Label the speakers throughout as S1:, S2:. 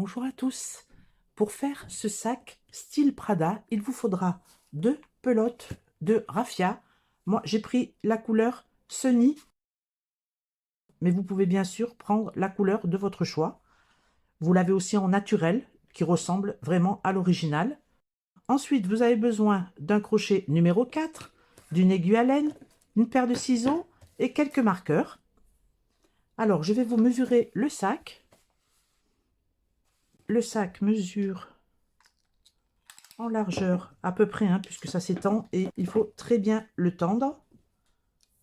S1: Bonjour à tous. Pour faire ce sac style Prada, il vous faudra 2 pelotes de raffia. Moi, j'ai pris la couleur Sunny, mais vous pouvez bien sûr prendre la couleur de votre choix. Vous l'avez aussi en naturel, qui ressemble vraiment à l'original. Ensuite, vous avez besoin d'un crochet numéro 4, d'une aiguille à laine, une paire de ciseaux et quelques marqueurs. Alors, je vais vous mesurer le sac. Le sac mesure en largeur à peu près, puisque ça s'étend et il faut très bien le tendre.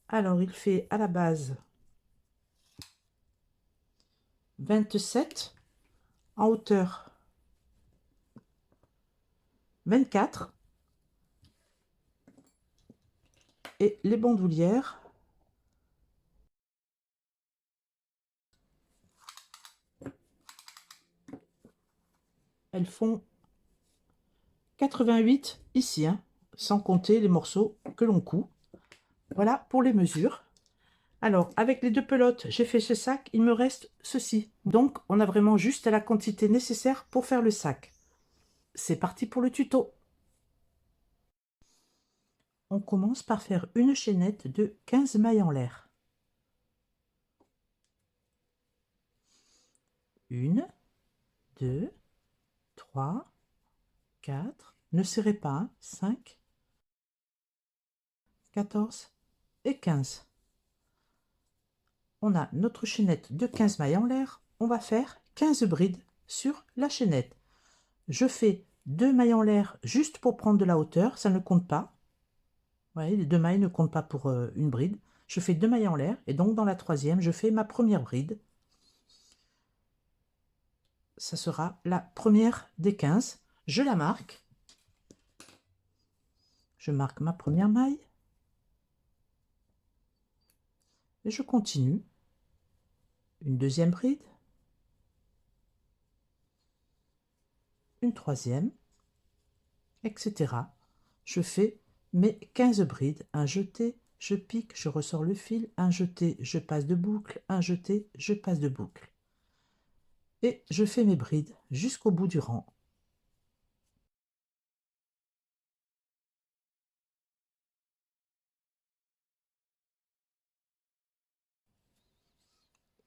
S1: Alors, il fait à la base 27, en hauteur 24, et les bandoulières, elles font 88 ici, sans compter les morceaux que l'on coud. Voilà pour les mesures. Alors, avec les 2 pelotes, j'ai fait ce sac, il me reste ceci. Donc, on a vraiment juste la quantité nécessaire pour faire le sac. C'est parti pour le tuto. On commence par faire une chaînette de 15 mailles en l'air. 1, 2, 3, 4, ne serrez pas, 5, 14 et 15. On a notre chaînette de 15 mailles en l'air, on va faire 15 brides sur la chaînette. Je fais 2 mailles en l'air juste pour prendre de la hauteur, ça ne compte pas. Vous voyez, les 2 mailles ne comptent pas pour une bride. Je fais 2 mailles en l'air et donc dans la troisième, je fais ma première bride. Ça sera la première des 15. Je la marque. Je marque ma première maille. Et je continue. Une deuxième bride. Une troisième, etc. Je fais mes 15 brides. Un jeté, je pique, je ressors le fil. Un jeté, je passe de boucle. Un jeté, je passe de boucle. Et je fais mes brides jusqu'au bout du rang.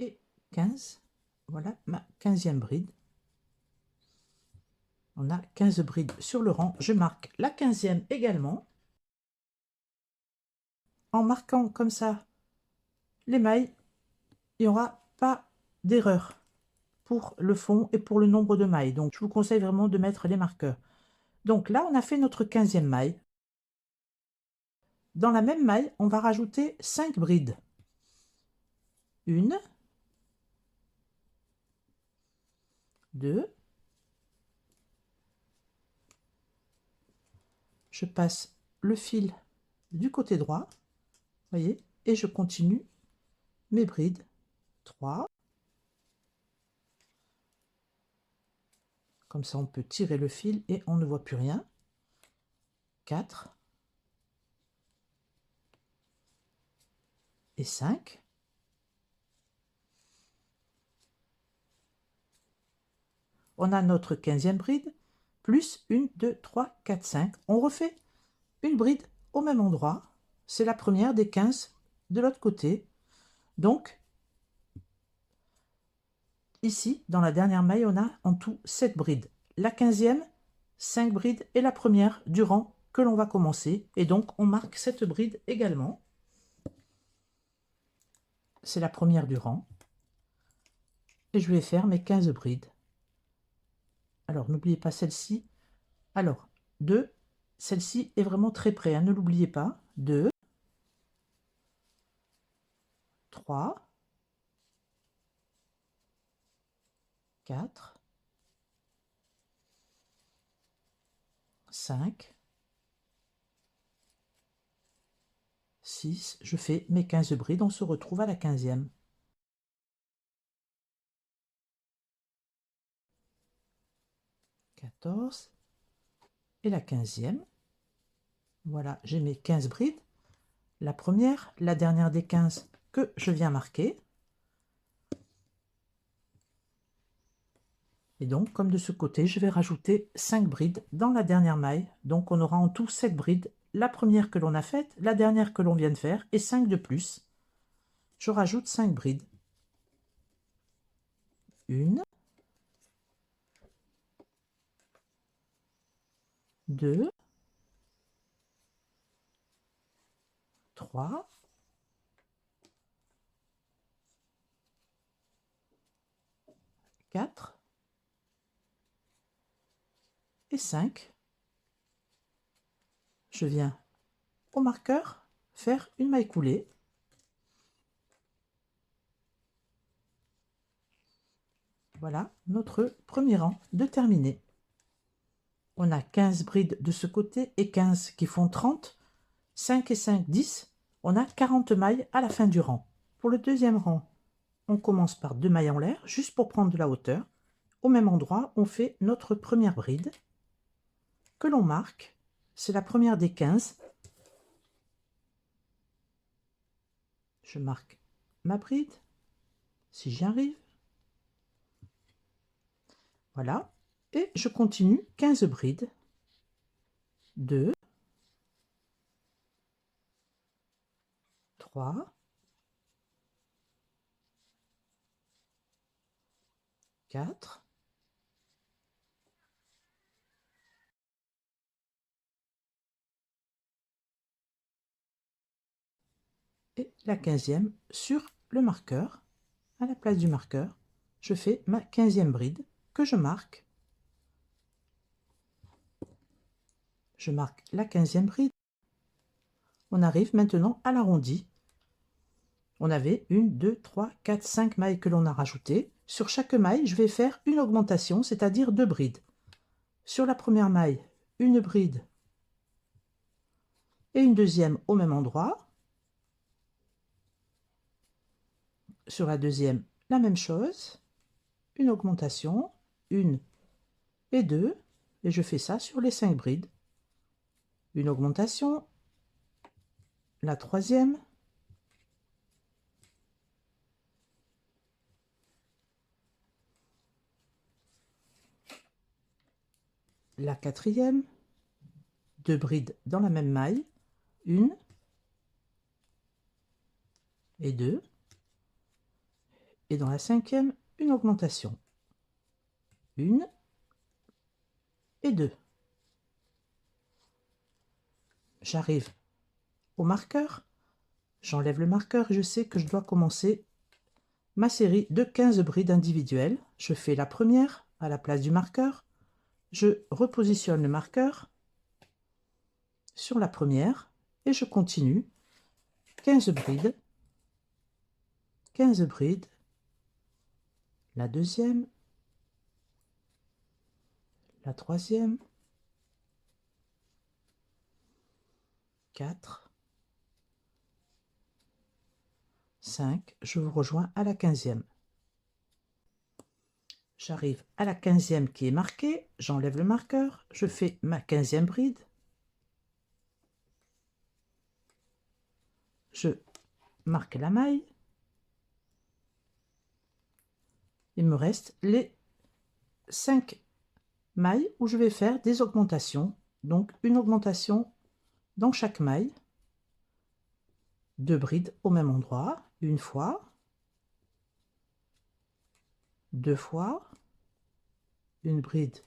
S1: Et 15, voilà ma 15e bride. On a 15 brides sur le rang. Je marque la 15e également. En marquant comme ça les mailles, il n'y aura pas d'erreur pour le fond et pour le nombre de mailles. Donc, je vous conseille vraiment de mettre les marqueurs. Donc là, on a fait notre 15e maille. Dans la même maille, on va rajouter 5 brides. 1, 2, je passe le fil du côté droit, voyez, et je continue mes brides. 3, comme ça on peut tirer le fil et on ne voit plus rien. 4 et 5. On a notre 15e bride, plus 1, 2, 3, 4, 5. On refait une bride au même endroit. C'est la première des 15 de l'autre côté. Donc, ici, dans la dernière maille, on a en tout 7 brides. La 15e, 5 brides et la première du rang que l'on va commencer. Et donc, on marque cette bride également. C'est la première du rang. Et je vais faire mes 15 brides. Alors, n'oubliez pas celle-ci. Alors, 2, celle-ci est vraiment très près, ne l'oubliez pas. 2, 3, 4, 5, 6, je fais mes 15 brides, on se retrouve à la 15e. Et la 15e. Voilà, j'ai mes 15 brides. La première, la dernière des 15 que je viens marquer. Et donc, comme de ce côté, je vais rajouter 5 brides dans la dernière maille. Donc, on aura en tout 7 brides. La première que l'on a faite, la dernière que l'on vient de faire et 5 de plus. Je rajoute 5 brides. 1, 2, 3, 4 et 5. Je viens au marqueur faire une maille coulée. Voilà notre premier rang de terminé. On a 15 brides de ce côté et 15 qui font 30. 5 et 5, 10. On a 40 mailles à la fin du rang. Pour le deuxième rang, on commence par 2 mailles en l'air, juste pour prendre de la hauteur. Au même endroit, on fait notre première bride que l'on marque. C'est la première des 15. Je marque ma bride, si j'y arrive. Voilà. Et je continue 15 brides. 2, 3, 4, et la 15e sur le marqueur. À la place du marqueur, je fais ma 15e bride que je marque. Je marque la 15e bride. On arrive maintenant à l'arrondi. On avait 1, 2, 3, 4, 5 mailles que l'on a rajoutées. Sur chaque maille, je vais faire une augmentation, c'est-à-dire 2 brides. Sur la première maille, une bride et une deuxième au même endroit. Sur la deuxième, la même chose. Une augmentation, 1 et 2. Et je fais ça sur les 5 brides. Une augmentation, la troisième, la quatrième, 2 brides dans la même maille, 1 et 2, et dans la cinquième, une augmentation, 1 et 2. J'arrive au marqueur, j'enlève le marqueur et je sais que je dois commencer ma série de 15 brides individuelles. Je fais la première à la place du marqueur, je repositionne le marqueur sur la première et je continue 15 brides, 15 brides, la deuxième, la troisième, 4, 5, je vous rejoins à la 15e. J'arrive à la 15e qui est marquée, j'enlève le marqueur, je fais ma 15e bride, je marque la maille, il me reste les 5 mailles où je vais faire des augmentations, donc une augmentation dans chaque maille, 2 brides au même endroit, une fois, 2 fois, une bride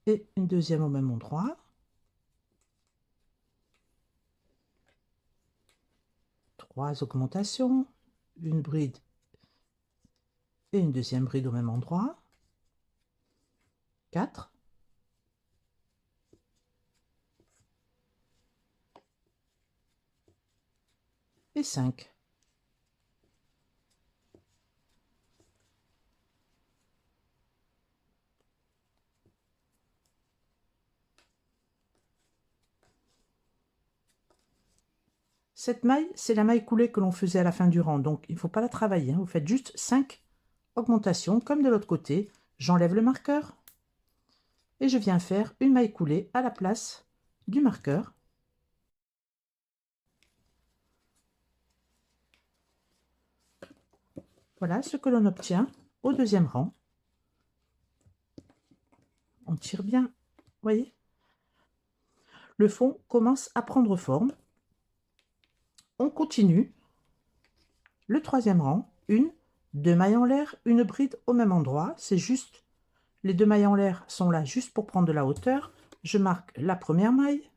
S1: et une deuxième au même endroit, 3 augmentations, une bride et une deuxième bride au même endroit, 4, et 5. Cette maille, c'est la maille coulée que l'on faisait à la fin du rang, donc il ne faut pas la travailler, hein. Vous faites juste 5 augmentations, comme de l'autre côté. J'enlève le marqueur et je viens faire une maille coulée à la place du marqueur. Voilà ce que l'on obtient au deuxième rang. On tire bien, vous voyez. Le fond commence à prendre forme. On continue. Le troisième rang, 1, 2 mailles en l'air, une bride au même endroit. C'est juste, les 2 mailles en l'air sont là juste pour prendre de la hauteur. Je marque la première maille.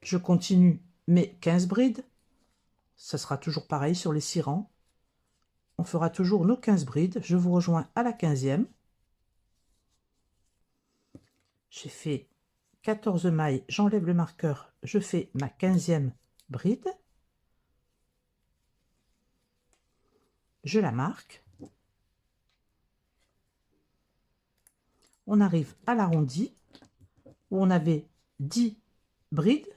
S1: Je continue mes 15 brides. Ça sera toujours pareil sur les 6 rangs. On fera toujours nos 15 brides. Je vous rejoins à la 15e. J'ai fait 14 mailles, j'enlève le marqueur, je fais ma 15e bride. Je la marque. On arrive à l'arrondi où on avait 10 brides.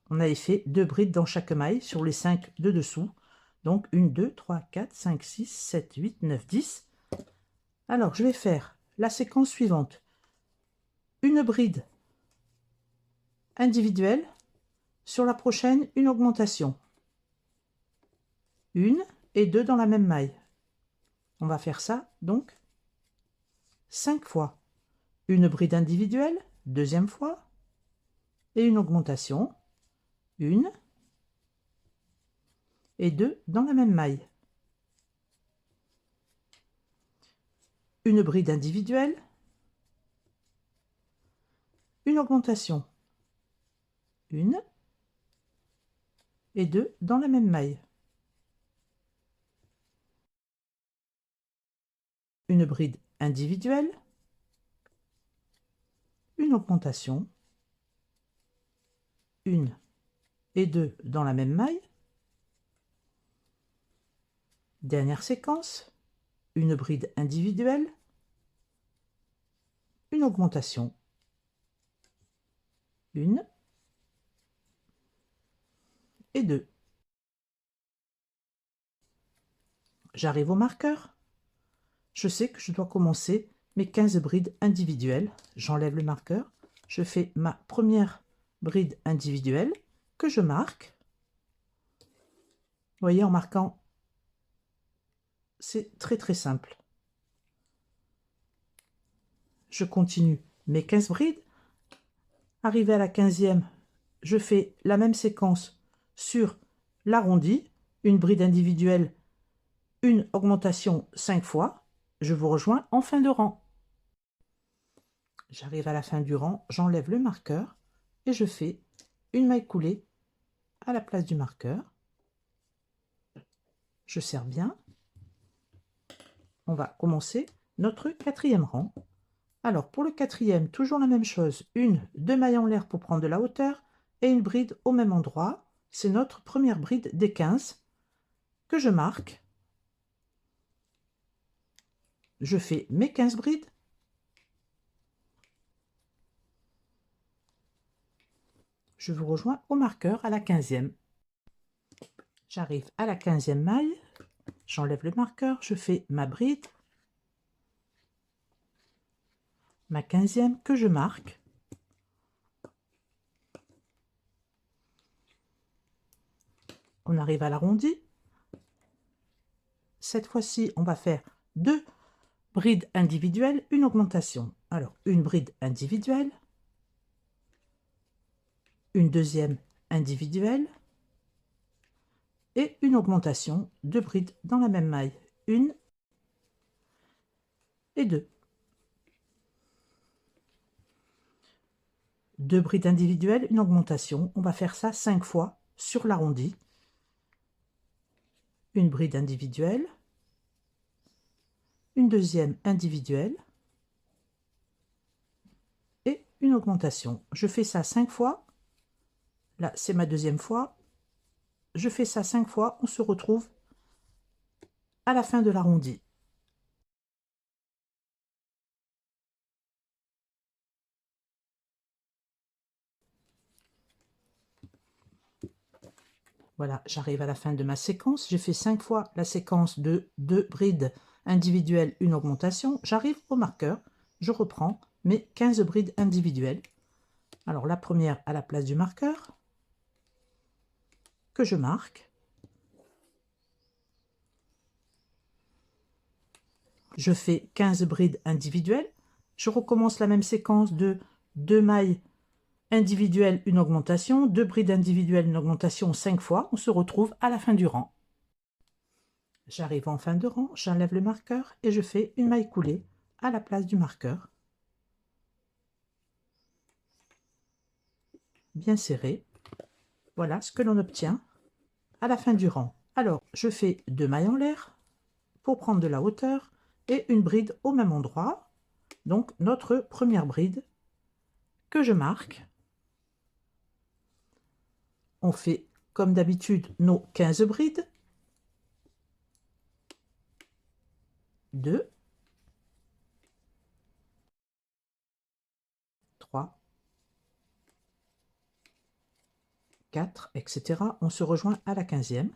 S1: On avait fait 2 brides dans chaque maille sur les 5 de dessous. Donc 1, 2, 3, 4, 5, 6, 7, 8, 9, 10. Alors je vais faire la séquence suivante. Une bride individuelle. Sur la prochaine, une augmentation. 1 et 2 dans la même maille. On va faire ça donc 5 fois. Une bride individuelle, deuxième fois, et une augmentation, 1 et 2 dans la même maille. Une bride individuelle, une augmentation, 1 et 2 dans la même maille. Une bride individuelle, une augmentation, 1 et 2 dans la même maille. Dernière séquence, une bride individuelle, une augmentation, 1 et 2. J'arrive au marqueur. Je sais que je dois commencer mes 15 brides individuelles. J'enlève le marqueur. Je fais ma première bride individuelle que je marque. Vous voyez, en marquant, c'est très très simple. Je continue mes 15 brides. Arrivé à la 15e, je fais la même séquence sur l'arrondi. Une bride individuelle, une augmentation 5 fois. Je vous rejoins en fin de rang. J'arrive à la fin du rang, j'enlève le marqueur et je fais une maille coulée à la place du marqueur. Je serre bien. On va commencer notre 4e rang. Alors pour le 4e, toujours la même chose, 1, 2 mailles en l'air pour prendre de la hauteur et une bride au même endroit. C'est notre première bride des 15 que je marque. Je fais mes 15 brides. Je vous rejoins au marqueur à la 15e. J'arrive à la 15e maille, j'enlève le marqueur, je fais ma bride, ma 15e que je marque. On arrive à l'arrondi. Cette fois-ci, on va faire 2 brides individuelles, une augmentation. Alors, une bride individuelle, une deuxième individuelle et une augmentation, 2 brides dans la même maille, 1 et 2. 2 brides individuelles, une augmentation. On va faire ça 5 fois sur l'arrondi. Une bride individuelle, une deuxième individuelle et une augmentation. Je fais ça 5 fois. Là, c'est ma deuxième fois. Je fais ça 5 fois. On se retrouve à la fin de l'arrondi. Voilà, j'arrive à la fin de ma séquence. J'ai fait 5 fois la séquence de 2 brides individuelles, une augmentation. J'arrive au marqueur. Je reprends mes 15 brides individuelles. Alors, la première à la place du marqueur que je marque. je fais 15 brides individuelles. Je recommence la même séquence de 2 mailles individuelles, une augmentation, 2 brides individuelles, une augmentation 5 fois. On se retrouve à la fin du rang. J'arrive en fin de rang, j'enlève le marqueur et je fais une maille coulée à la place du marqueur. Bien serré. Voilà ce que l'on obtient à la fin du rang. Alors, je fais 2 mailles en l'air pour prendre de la hauteur et une bride au même endroit. Donc, notre première bride que je marque. On fait, comme d'habitude, nos 15 brides. 2, 3, 4, etc. On se rejoint à la 15e.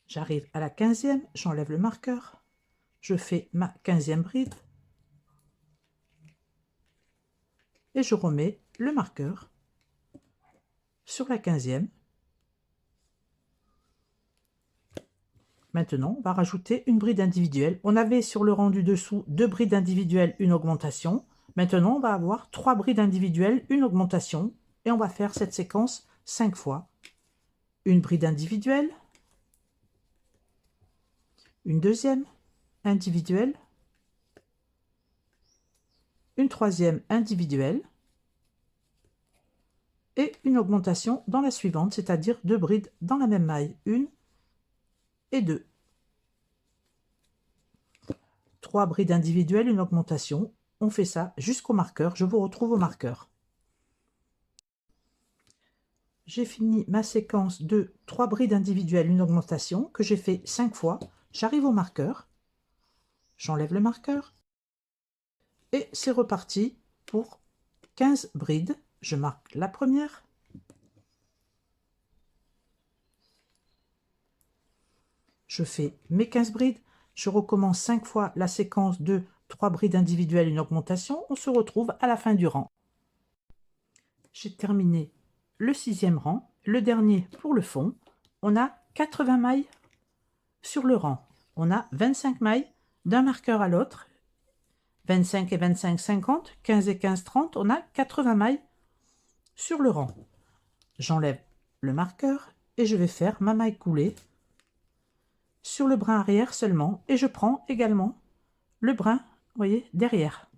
S1: J'arrive à la 15e, j'enlève le marqueur. Je fais ma 15e bride. Et je remets le marqueur sur la 15e. Maintenant, on va rajouter une bride individuelle. On avait sur le rang du dessous 2 brides individuelles, une augmentation. Maintenant, on va avoir 3 brides individuelles, une augmentation. Et on va faire cette séquence 5 fois. Une bride individuelle, une deuxième individuelle, une troisième individuelle et une augmentation dans la suivante, c'est-à-dire 2 brides dans la même maille, 1 et 2. 3 brides individuelles, une augmentation. On fait ça jusqu'au marqueur. Je vous retrouve au marqueur. J'ai fini ma séquence de 3 brides individuelles, une augmentation, que j'ai fait 5 fois. J'arrive au marqueur. J'enlève le marqueur. Et c'est reparti pour 15 brides. Je marque la première. Je fais mes 15 brides. Je recommence 5 fois la séquence de 3 brides individuelles, une augmentation. On se retrouve à la fin du rang. J'ai terminé le 6e rang, le dernier pour le fond. On a 80 mailles sur le rang. On a 25 mailles d'un marqueur à l'autre. 25 et 25, 50. 15 et 15, 30. On a 80 mailles sur le rang. J'enlève le marqueur et je vais faire ma maille coulée sur le brin arrière seulement. Et je prends également le brin, vous voyez, derrière.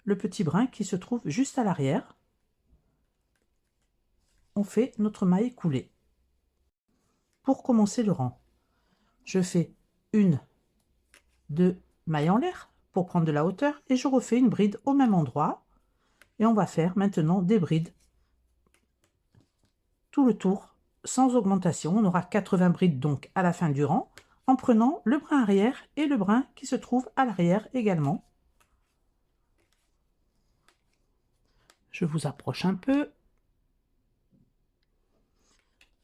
S1: Le petit brin qui se trouve juste à l'arrière. On fait notre maille coulée. Pour commencer le rang, je fais 1, 2 mailles en l'air pour prendre de la hauteur et je refais une bride au même endroit. Et on va faire maintenant des brides tout le tour sans augmentation. On aura 80 brides donc à la fin du rang en prenant le brin arrière et le brin qui se trouve à l'arrière également. Je vous approche un peu.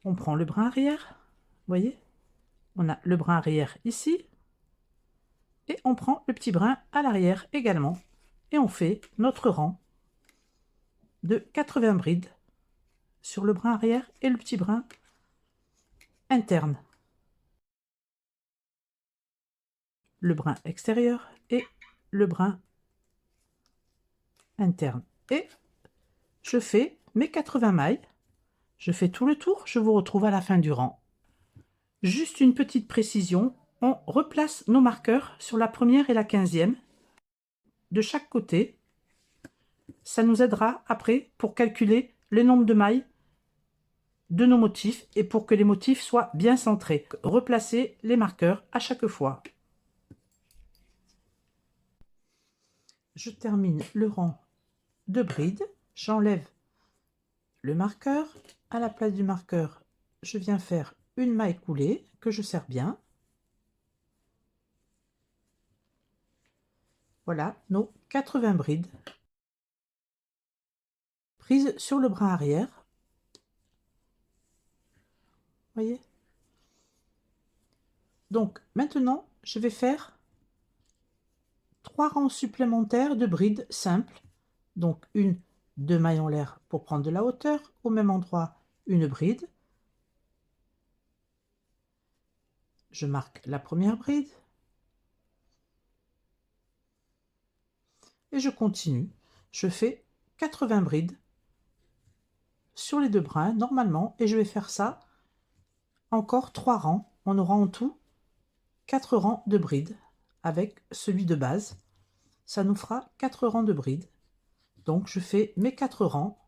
S1: On prend le brin arrière, vous voyez, on a le brin arrière ici et on prend le petit brin à l'arrière également et on fait notre rang de 80 brides sur le brin arrière et le petit brin interne, le brin extérieur et le brin interne. Et je fais mes 80 mailles, je fais tout le tour, je vous retrouve à la fin du rang. Juste une petite précision, on replace nos marqueurs sur la première et la 15e de chaque côté. Ça nous aidera après pour calculer le nombre de mailles de nos motifs et pour que les motifs soient bien centrés. Replacez les marqueurs à chaque fois. Je termine le rang de brides, j'enlève le marqueur. À la place du marqueur, je viens faire une maille coulée que je serre bien. Voilà nos 80 brides prises sur le brin arrière. Voyez. Donc maintenant, je vais faire 3 rangs supplémentaires de brides simples. Donc 2 mailles en l'air pour prendre de la hauteur, au même endroit une bride, Je marque la première bride et je continue. Je fais 80 brides sur les deux brins normalement et je vais faire ça encore 3 rangs. On aura en tout 4 rangs de brides avec celui de base. Ça nous fera 4 rangs de brides. Donc je fais mes 4 rangs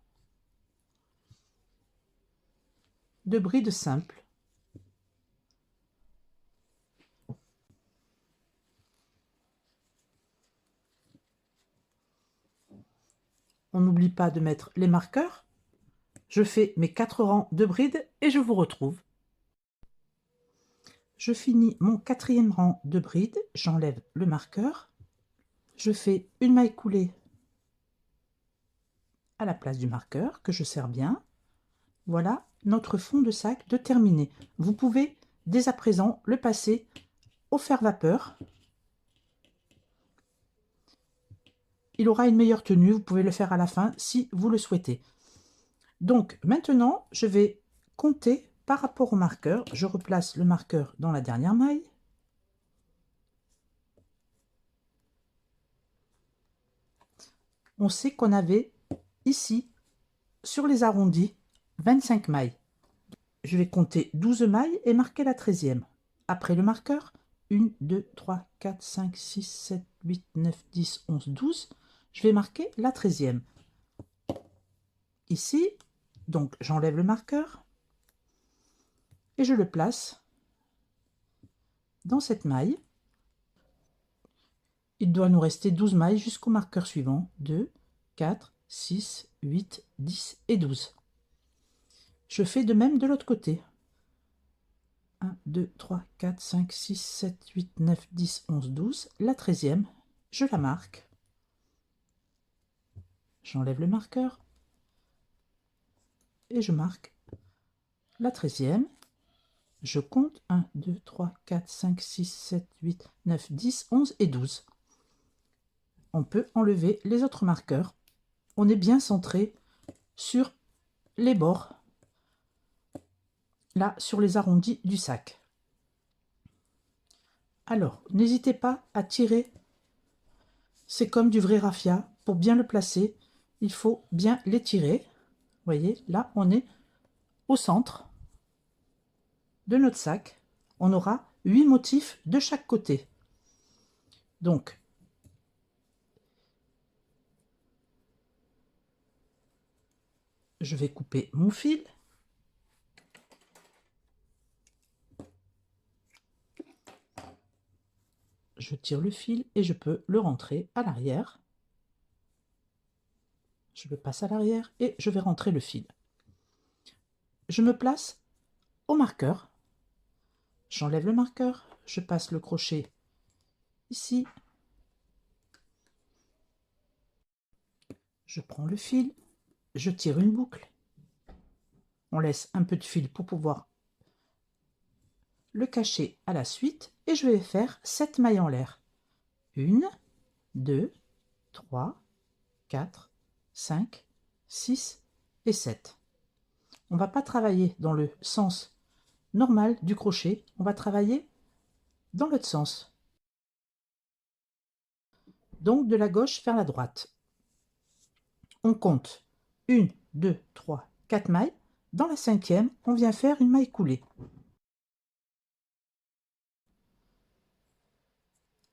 S1: de brides simples. On n'oublie pas de mettre les marqueurs. Je fais mes 4 rangs de brides et je vous retrouve. Je finis mon 4e rang de brides, j'enlève le marqueur. Je fais une maille coulée à la place du marqueur que je serre bien. Voilà notre fond de sac de terminé. Vous pouvez dès à présent le passer au fer vapeur. Il aura une meilleure tenue, vous pouvez le faire à la fin si vous le souhaitez. Donc maintenant, je vais compter par rapport au marqueur. Je replace le marqueur dans la dernière maille. On sait qu'on avait ici, sur les arrondis, 25 mailles. Je vais compter 12 mailles et marquer la 13e. Après le marqueur, 1, 2, 3, 4, 5, 6, 7, 8, 9, 10, 11, 12. Je vais marquer la 13e. Ici, donc j'enlève le marqueur et je le place dans cette maille. Il doit nous rester 12 mailles jusqu'au marqueur suivant. 2, 4, 6, 8, 10 et 12. Je fais de même de l'autre côté. 1, 2, 3, 4, 5, 6, 7, 8, 9, 10, 11, 12. La 13e, je la marque. J'enlève le marqueur. Et je marque la 13e. Je compte 1, 2, 3, 4, 5, 6, 7, 8, 9, 10, 11 et 12. On peut enlever les autres marqueurs. On est bien centré sur les bords, là, sur les arrondis du sac. Alors, n'hésitez pas à tirer. C'est comme du vrai raffia. Pour bien le placer, il faut bien l'étirer. Vous voyez, là, on est au centre de notre sac. On aura 8 motifs de chaque côté. Donc, je vais couper mon fil. Je tire le fil et je peux le rentrer à l'arrière. Je le passe à l'arrière et je vais rentrer le fil. Je me place au marqueur. J'enlève le marqueur, je passe le crochet ici. Je prends le fil, je tire une boucle. On laisse un peu de fil pour pouvoir le cacher à la suite et je vais faire 7 mailles en l'air. 1, 2, 3, 4, 5, 6 et 7. On ne va pas travailler dans le sens normal du crochet, on va travailler dans l'autre sens. Donc de la gauche vers la droite. On compte 1, 2, 3, 4 mailles. Dans la 5e, on vient faire une maille coulée.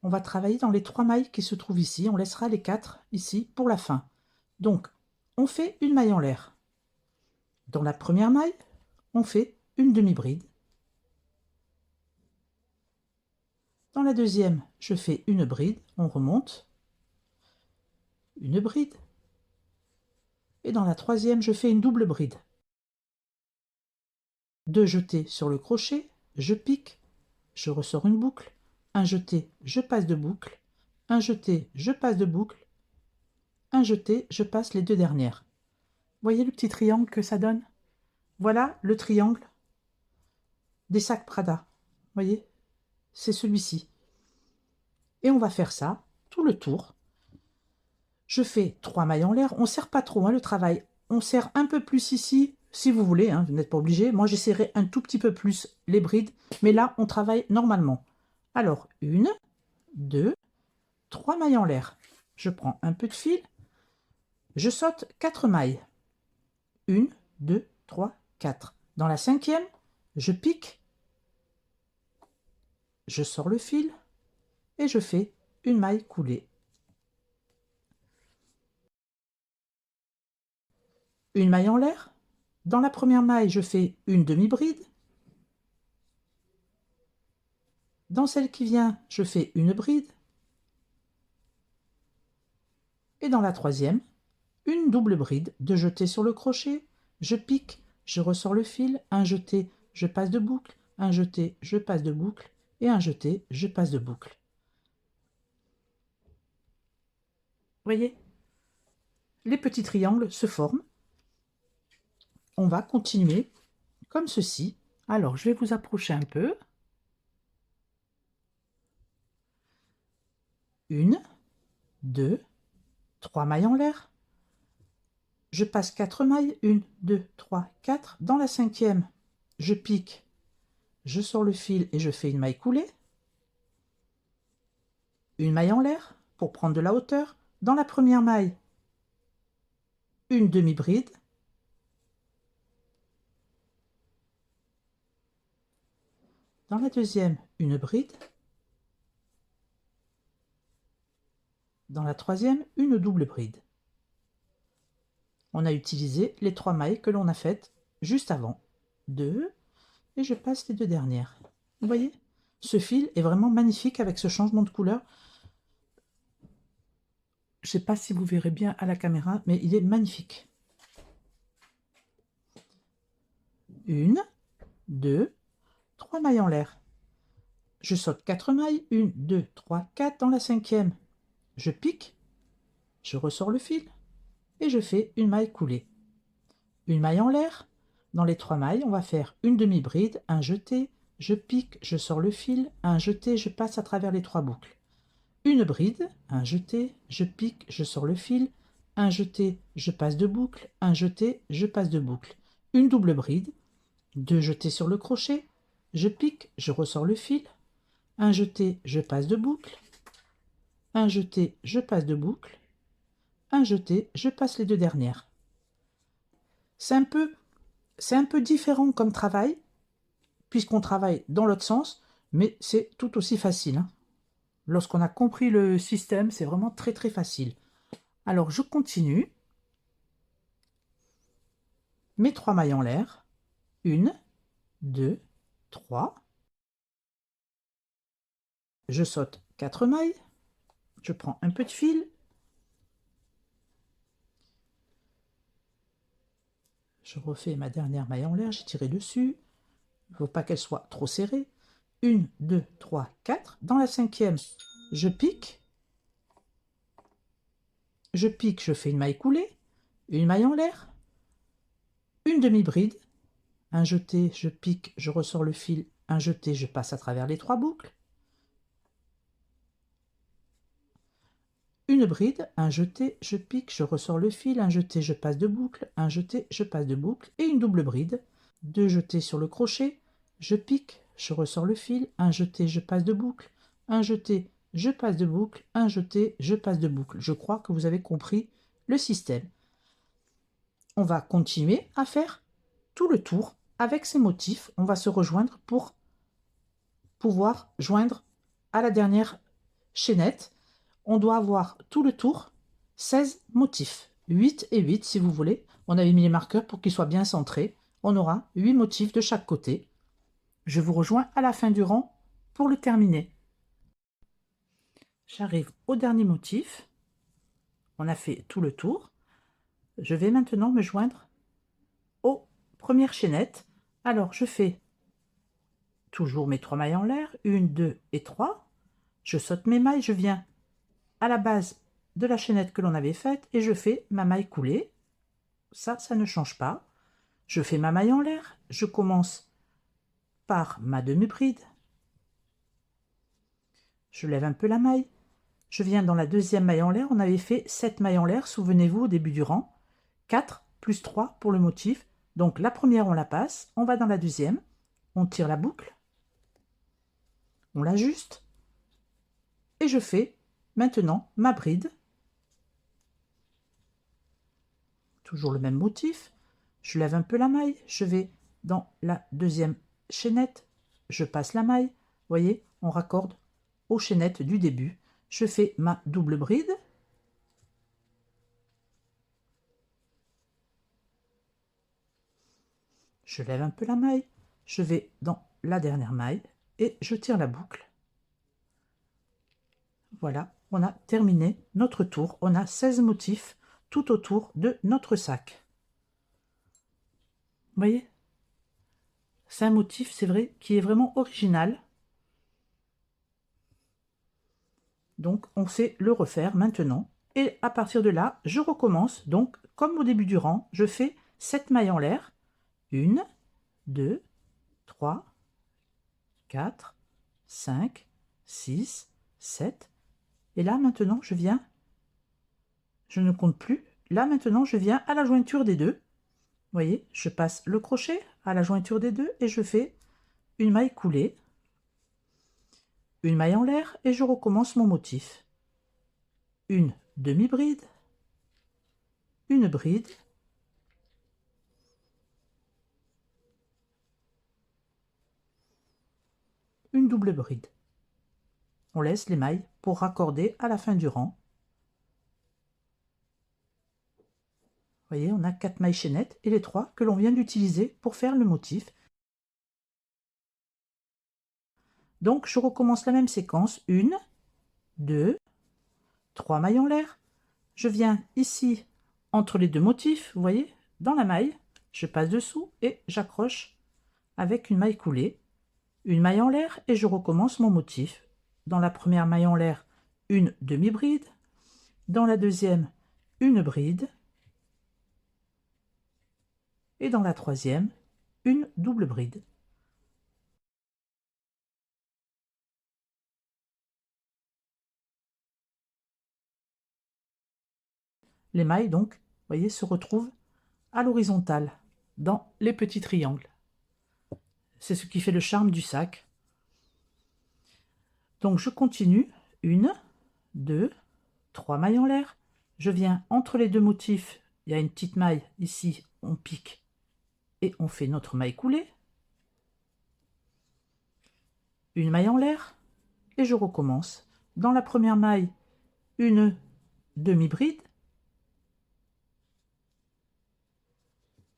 S1: On va travailler dans les 3 mailles qui se trouvent ici. On laissera les 4 ici pour la fin. Donc, on fait une maille en l'air. Dans la première maille, on fait une demi-bride. Dans la deuxième, je fais une bride. On remonte. Une bride. Et dans la troisième, je fais une double bride. 2 jetés sur le crochet, je pique, je ressors une boucle. Un jeté, je passe de boucle. Un jeté, je passe de boucle. Un jeté, je passe les 2 dernières. Voyez le petit triangle que ça donne? Voilà le triangle des sacs Prada. Voyez? C'est celui-ci. Et on va faire ça tout le tour. Je fais 3 mailles en l'air. On ne serre pas trop le travail. On serre un peu plus ici si vous voulez, hein, vous n'êtes pas obligé. Moi, j'essaierai un tout petit peu plus les brides, mais là, on travaille normalement. Alors, 1, 2, 3 mailles en l'air. Je prends un peu de fil, je saute 4 mailles. 1, 2, 3, 4. Dans la 5e, je pique, je sors le fil et je fais une maille coulée. Une maille en l'air. Dans la première maille, je fais une demi-bride. Dans celle qui vient, je fais une bride. Et dans la 3e, une double bride, 2 jetés sur le crochet, je pique, je ressors le fil, un jeté, je passe de boucle, un jeté, je passe de boucle, et un jeté, je passe de boucle. Vous voyez? Les petits triangles se forment. On va continuer comme ceci. Alors, je vais vous approcher un peu. 1, 2, 3 mailles en l'air. Je passe 4 mailles, 1, 2, 3, 4. Dans la 5e, je pique, je sors le fil et je fais une maille coulée. Une maille en l'air pour prendre de la hauteur. Dans la première maille, une demi-bride. Dans la deuxième, une bride. Dans la troisième, une double bride. On a utilisé les 3 mailles que l'on a faites juste avant. 2, et je passe les 2 dernières. Vous voyez? Ce fil est vraiment magnifique avec ce changement de couleur. Je ne sais pas si vous verrez bien à la caméra, mais il est magnifique. 1, 2, 3 mailles en l'air. Je saute 4 mailles, 1, 2, 3, 4. Dans la 5e, je pique, je ressors le fil et je fais une maille coulée. Une maille en l'air. Dans les 3 mailles, on va faire une demi-bride, un jeté, je pique, je sors le fil, un jeté, je passe à travers les 3 boucles. Une bride, un jeté, je pique, je sors le fil, un jeté, je passe de boucle, un jeté, je passe de boucle. Une double bride, 2 jetés sur le crochet, je pique, je ressors le fil, un jeté, je passe de boucle, un jeté, je passe de boucle, un jeté, je passe les 2 dernières. C'est un peu différent comme travail, puisqu'on travaille dans l'autre sens, mais c'est tout aussi facile, hein. Lorsqu'on a compris le système, c'est vraiment très très facile. Alors je continue. Mes 3 mailles en l'air. 1, 2, 3. Je saute 4 mailles. Je prends un peu de fil. Je refais ma dernière maille en l'air, j'ai tiré dessus. Il ne faut pas qu'elle soit trop serrée. 1, 2, 3, 4. Dans la 5e, je pique. Je fais une maille coulée, une maille en l'air, une demi-bride, un jeté, je pique, je ressors le fil, un jeté, je passe à travers les 3 boucles, une bride, un jeté, je pique, je ressors le fil, un jeté, je passe de boucle, un jeté, je passe de boucle, et une double bride, 2 jetés sur le crochet, je pique, je ressors le fil, un jeté, je passe de boucle, un jeté, je passe de boucle, un jeté, je passe de boucle. Je crois que vous avez compris le système. On va continuer à faire tout le tour avec ces motifs. On va se rejoindre pour pouvoir joindre à la dernière chaînette. On doit avoir tout le tour 16 motifs, 8 et 8 si vous voulez. On avait mis les marqueurs pour qu'ils soient bien centrés. On aura 8 motifs de chaque côté. Je vous rejoins à la fin du rang pour le terminer. J'arrive au dernier motif. On a fait tout le tour. Je vais maintenant me joindre aux premières chaînettes. Alors je fais toujours mes 3 mailles en l'air, 1, 2 et 3. Je saute mes mailles, je viens à la base de la chaînette que l'on avait faite et je fais ma maille coulée. Ça ne change pas. Je fais ma maille en l'air, je commence par ma demi-bride. Je lève un peu la maille. Je viens dans la deuxième maille en l'air. On avait fait 7 mailles en l'air, souvenez-vous, au début du rang. 4 plus 3 pour le motif. Donc la première, on la passe, on va dans la deuxième, on tire la boucle, on l'ajuste, et je fais maintenant ma bride. Toujours le même motif, je lève un peu la maille, je vais dans la deuxième chaînette, je passe la maille, vous voyez, on raccorde aux chaînettes du début. Je fais ma double bride, je lève un peu la maille, je vais dans la dernière maille et je tire la boucle. Voilà, on a terminé notre tour. On a 16 motifs tout autour de notre sac. Vous voyez? C'est un motif, c'est vrai, qui est vraiment original. Donc, on sait le refaire maintenant. Et à partir de là, je recommence. Donc, comme au début du rang, je fais 7 mailles en l'air. 1, 2, 3, 4, 5, 6, 7. Et là, maintenant, je ne compte plus. Là, maintenant, je viens à la jointure des deux. Vous voyez, je passe le crochet à la jointure des deux et je fais une maille coulée, une maille en l'air et je recommence mon motif. Une demi-bride, une bride, une double bride. On laisse les mailles pour raccorder à la fin du rang. Vous voyez, on a 4 mailles chaînettes et les 3 que l'on vient d'utiliser pour faire le motif. Donc, je recommence la même séquence. 1, 2, 3 mailles en l'air. Je viens ici, entre les deux motifs, vous voyez, dans la maille. Je passe dessous et j'accroche avec une maille coulée. Une maille en l'air et je recommence mon motif. Dans la première maille en l'air, une demi-bride. Dans la deuxième, une bride. Et dans la troisième, une double bride. Les mailles, donc, vous voyez, se retrouvent à l'horizontale, dans les petits triangles. C'est ce qui fait le charme du sac. Donc, je continue. 1, 2, 3 mailles en l'air. Je viens entre les deux motifs. Il y a une petite maille ici, on pique et on fait notre maille coulée. Une maille en l'air et je recommence. Dans la première maille, une demi-bride,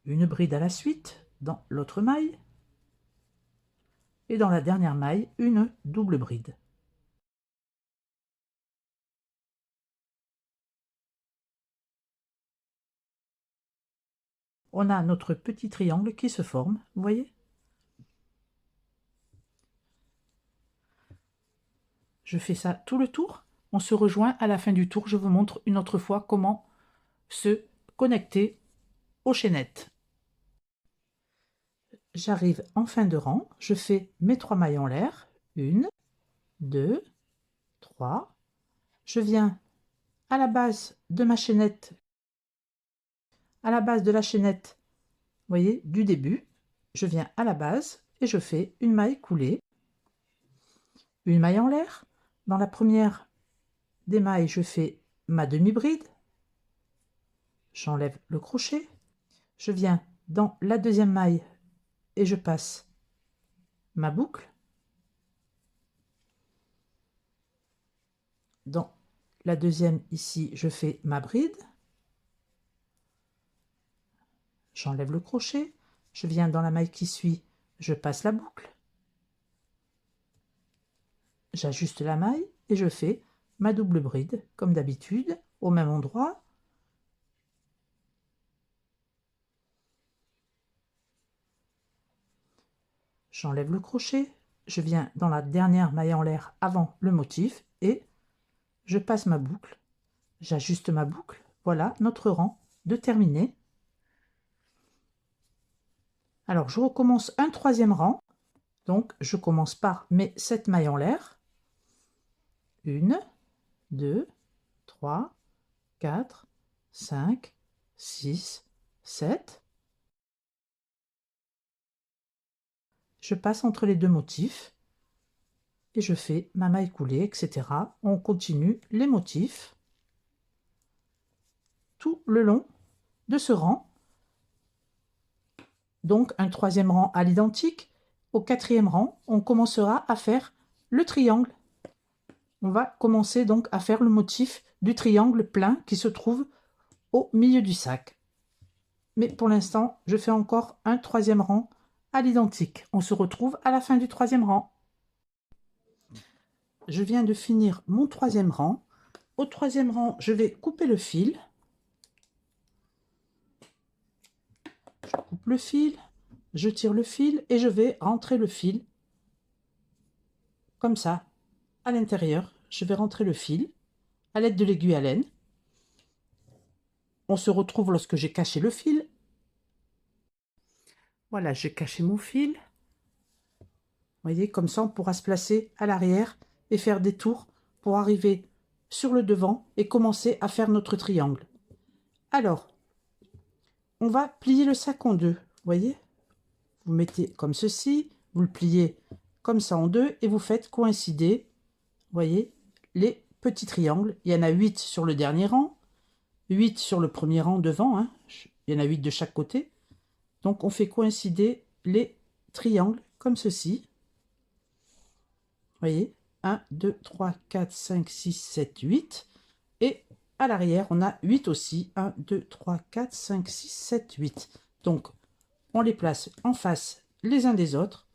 S1: une bride à la suite dans l'autre maille et dans la dernière maille, une double bride. On a notre petit triangle qui se forme, vous voyez? Je fais ça tout le tour. On se rejoint à la fin du tour. Je vous montre une autre fois comment se connecter aux chaînettes. J'arrive en fin de rang. Je fais mes 3 mailles en l'air. 1, 2, 3. Je viens à la base de ma chaînette, à la base de la chaînette, vous voyez, du début. Je viens à la base et je fais une maille coulée, une maille en l'air. Dans la première des mailles, je fais ma demi-bride. J'enlève le crochet. Je viens dans la deuxième maille et je passe ma boucle. Dans la deuxième ici, je fais ma bride. J'enlève le crochet. Je viens dans la maille qui suit, je passe la boucle. J'ajuste la maille et je fais ma double bride comme d'habitude au même endroit. J'enlève le crochet, je viens dans la dernière maille en l'air avant le motif et je passe ma boucle, j'ajuste ma boucle. Voilà notre rang de terminé. Alors je recommence un troisième rang. Donc je commence par mes 7 mailles en l'air. 1, 2, 3, 4, 5, 6, 7. je passe entre les deux motifs et je fais ma maille coulée, etc. On continue les motifs tout le long de ce rang. Donc un troisième rang à l'identique. Au quatrième rang, on commencera à faire le triangle. On va commencer donc à faire le motif du triangle plein qui se trouve au milieu du sac. Mais pour l'instant, je fais encore un troisième rang à l'identique. On se retrouve à la fin du troisième rang. Je viens de finir mon troisième rang. Au troisième rang, je vais couper le fil. Je coupe le fil, je tire le fil et je vais rentrer le fil comme ça à l'intérieur. Je vais rentrer le fil à l'aide de l'aiguille à laine. On se retrouve lorsque j'ai caché le fil. Voilà, j'ai caché mon fil. Vous voyez, comme ça, on pourra se placer à l'arrière et faire des tours pour arriver sur le devant et commencer à faire notre triangle. Alors, on va plier le sac en deux. Vous voyez, vous mettez comme ceci, vous le pliez comme ça en deux et vous faites coïncider, vous voyez, les petits triangles. Il y en a 8 sur le dernier rang, 8 sur le premier rang devant, hein. Il y en a 8 de chaque côté. Donc on fait coïncider les triangles comme ceci. Vous voyez, 1, 2, 3, 4, 5, 6, 7, 8. Et à l'arrière, on a 8 aussi. 1, 2, 3, 4, 5, 6, 7, 8. Donc, on les place en face les uns des autres.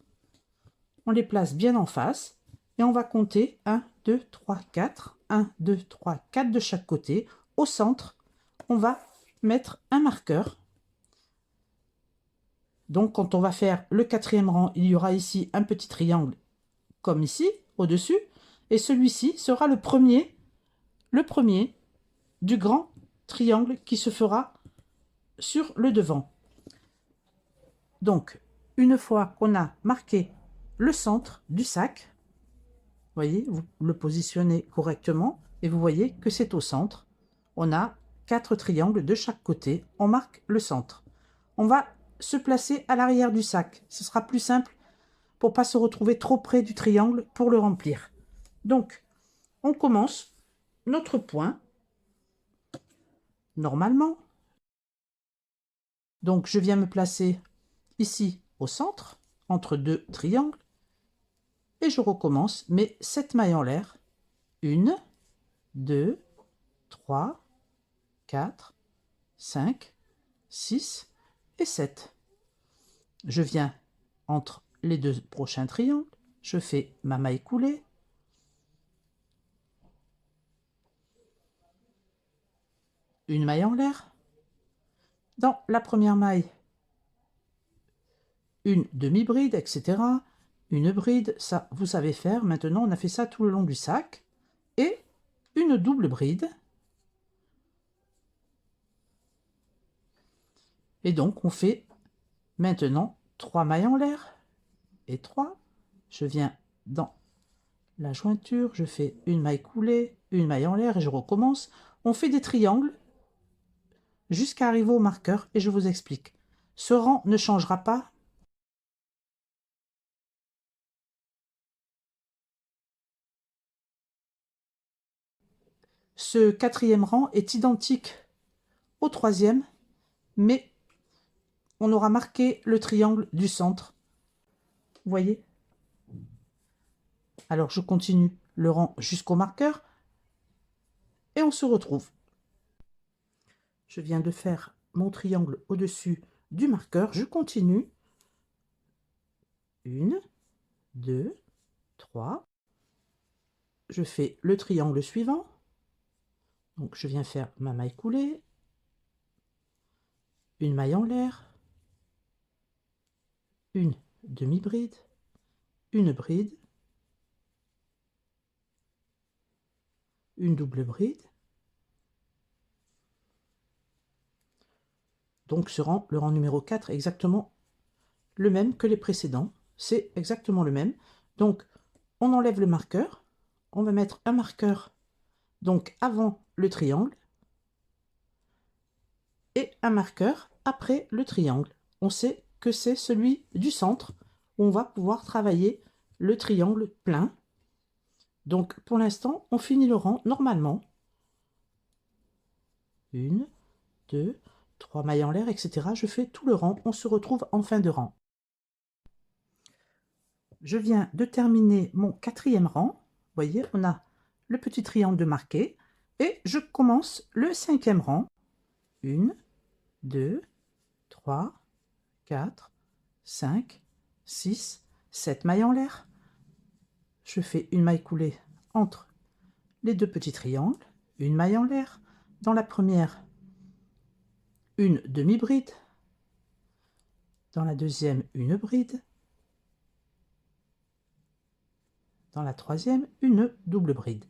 S1: On les place bien en face. Et on va compter 1, 2, 3, 4. 1, 2, 3, 4 de chaque côté. Au centre, on va mettre un marqueur. Donc, quand on va faire le quatrième rang, il y aura ici un petit triangle comme ici, au-dessus. Et celui-ci sera le premier du grand triangle qui se fera sur le devant. Donc, une fois qu'on a marqué le centre du sac, vous voyez, vous le positionnez correctement et vous voyez que c'est au centre. On a 4 triangles de chaque côté. On marque le centre. On va se placer à l'arrière du sac. Ce sera plus simple pour ne pas se retrouver trop près du triangle pour le remplir. Donc, on commence notre point normalement. Donc, je viens me placer ici au centre, entre deux triangles, et je recommence mes 7 mailles en l'air. 1, 2, 3, 4, 5, 6 et 7. Je viens entre les deux prochains triangles, je fais ma maille coulée, une maille en l'air. Dans la première maille, une demi-bride, etc. Une bride, ça vous savez faire. Maintenant, on a fait ça tout le long du sac. Et une double bride. Et donc, on fait maintenant 3 mailles en l'air. Et 3. Je viens dans la jointure, je fais une maille coulée, une maille en l'air et je recommence. On fait des triangles jusqu'à arriver au marqueur et je vous explique. Ce rang ne changera pas. Ce quatrième rang est identique au troisième, mais on aura marqué le triangle du centre. Vous voyez? Alors je continue le rang jusqu'au marqueur et on se retrouve. Je viens de faire mon triangle au-dessus du marqueur. Je continue. 1, 2, 3. Je fais le triangle suivant. Donc je viens faire ma maille coulée, une maille en l'air, une demi-bride, une bride, une double bride. Donc le rang numéro 4 est exactement le même que les précédents. C'est exactement le même. Donc on enlève le marqueur. On va mettre un marqueur donc avant le triangle et un marqueur après le triangle. On sait que c'est celui du centre on va pouvoir travailler le triangle plein. Donc pour l'instant, on finit le rang normalement. 1, 2, 3 mailles en l'air, etc. Je fais tout le rang, on se retrouve en fin de rang. Je viens de terminer mon 4e rang. Vous voyez, on a le petit triangle de marqué. Et je commence le 5e rang. 1, 2, 3, 4, 5, 6, 7 mailles en l'air. Je fais une maille coulée entre les deux petits triangles, une maille en l'air. Dans la première, une demi-bride. Dans la deuxième, une bride. Dans la troisième, une double bride.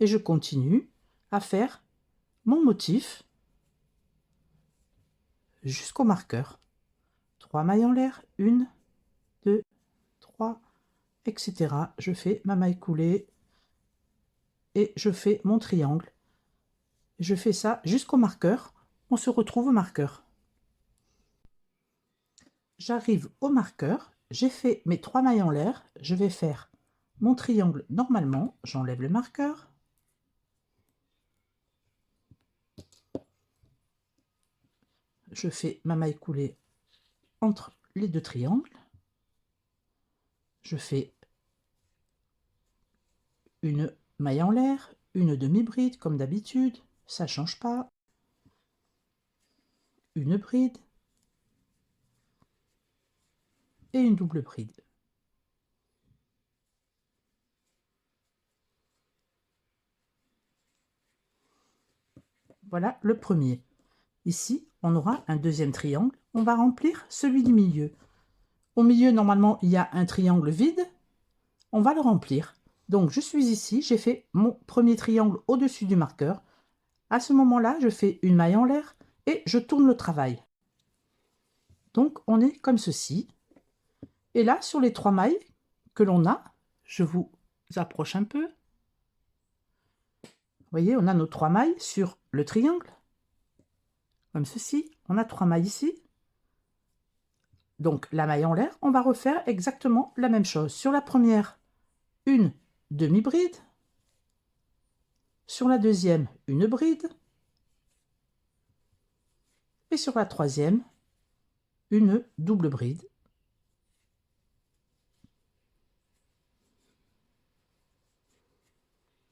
S1: Et je continue à faire mon motif jusqu'au marqueur. 3 mailles en l'air, 1, 2, 3, etc. Je fais ma maille coulée et je fais mon triangle. Je fais ça jusqu'au marqueur. On se retrouve au marqueur. J'arrive au marqueur, j'ai fait mes 3 mailles en l'air, je vais faire mon triangle normalement, j'enlève le marqueur. Je fais ma maille coulée entre les deux triangles. Je fais une maille en l'air, une demi-bride comme d'habitude, ça ne change pas. Une bride et une double bride. Voilà le premier. Ici, on aura un deuxième triangle. On va remplir celui du milieu. Au milieu, normalement, il y a un triangle vide. On va le remplir. Donc, je suis ici, j'ai fait mon premier triangle au-dessus du marqueur. À ce moment-là, je fais une maille en l'air et je tourne le travail. Donc, on est comme ceci. Et là, sur les 3 mailles que l'on a, je vous approche un peu. Vous voyez, on a nos 3 mailles sur le triangle. Comme ceci. On a 3 mailles ici. Donc, la maille en l'air, on va refaire exactement la même chose. Sur la première, une demi-bride. Sur la deuxième, une bride. Et sur la troisième, une double bride.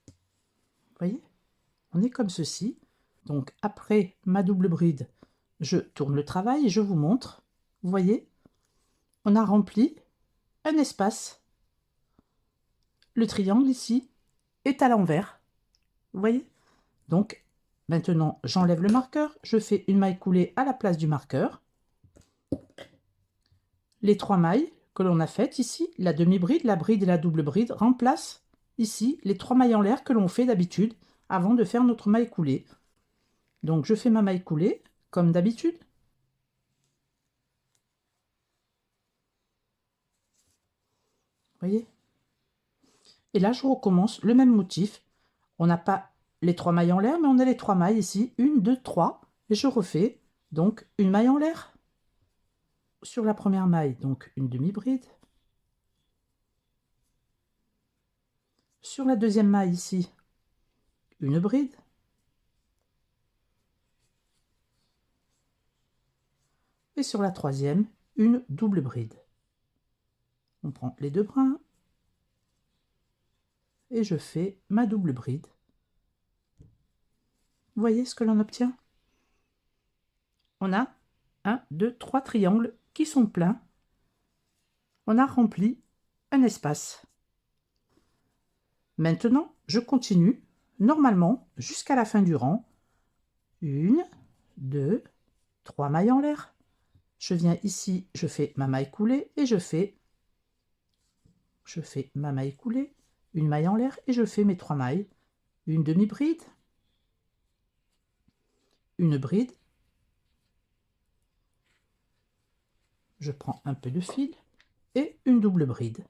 S1: Vous voyez, on est comme ceci. Donc, après ma double bride, je tourne le travail et je vous montre. Vous voyez, on a rempli un espace. Le triangle ici est à l'envers. Vous voyez? Donc, maintenant, j'enlève le marqueur. Je fais une maille coulée à la place du marqueur. Les 3 mailles que l'on a faites ici, la demi-bride, la bride et la double bride, remplacent ici les 3 mailles en l'air que l'on fait d'habitude avant de faire notre maille coulée. Donc, je fais ma maille coulée comme d'habitude. Vous voyez? Et là, je recommence le même motif. On n'a pas les 3 mailles en l'air, mais on a les 3 mailles ici. 1, 2, 3. Et je refais donc une maille en l'air. Sur la première maille, donc une demi-bride. Sur la deuxième maille ici, une bride. Et sur la troisième, une double bride. On prend les 2 brins et je fais ma double bride. Vous voyez ce que l'on obtient? On a 1, 2, 3 triangles qui sont pleins. On a rempli un espace. Maintenant, je continue normalement jusqu'à la fin du rang. 1, 2, 3 mailles en l'air. Je viens ici, je fais ma maille coulée et je fais ma maille coulée, une maille en l'air et je fais mes 3 mailles. Une demi-bride, une bride. Je prends un peu de fil et une double bride.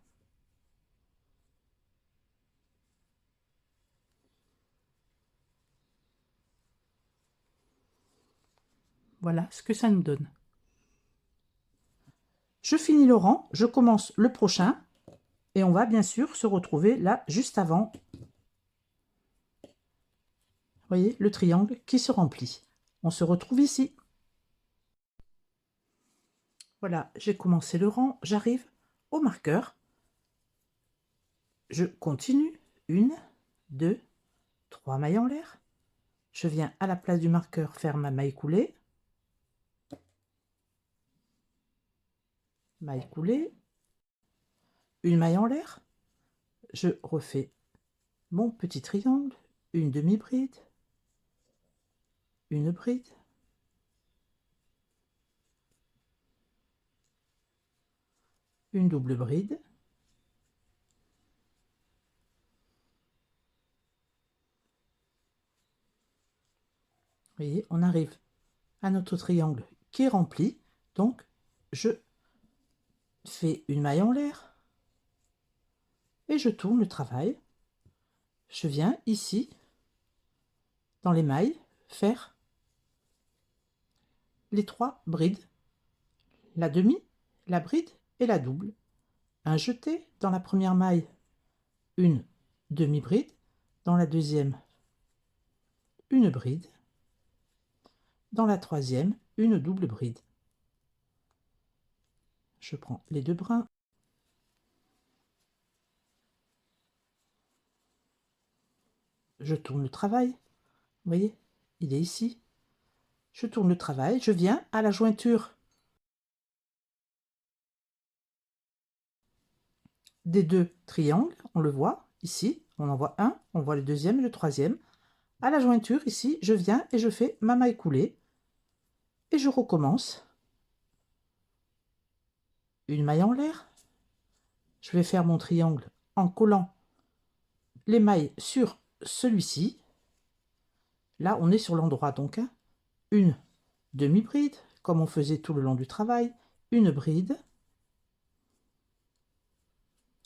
S1: Voilà ce que ça nous donne. Je finis le rang, je commence le prochain et on va bien sûr se retrouver là juste avant. Vous voyez le triangle qui se remplit. On se retrouve ici. Voilà, j'ai commencé le rang, j'arrive au marqueur. Je continue, 1, 2, 3 mailles en l'air. Je viens à la place du marqueur faire ma maille coulée. Maille coulée, une maille en l'air. Je refais mon petit triangle, une demi-bride, une bride, une double bride, vous voyez, on arrive à notre triangle qui est rempli. Donc, je fais une maille en l'air et je tourne le travail. Je viens ici, dans les mailles, faire les 3 brides, la demi, la bride et la double. Un jeté dans la première maille, une demi-bride, dans la deuxième, une bride, dans la troisième, une double bride. Je prends les 2 brins, je tourne le travail, vous voyez, il est ici. Je tourne le travail, je viens à la jointure des 2 triangles, on le voit ici, on en voit un, on voit le deuxième et le troisième. À la jointure ici, je viens et je fais ma maille coulée et je recommence. Une maille en l'air. Je vais faire mon triangle en collant les mailles sur celui-ci. Là, on est sur l'endroit donc. Une demi-bride, comme on faisait tout le long du travail, une bride,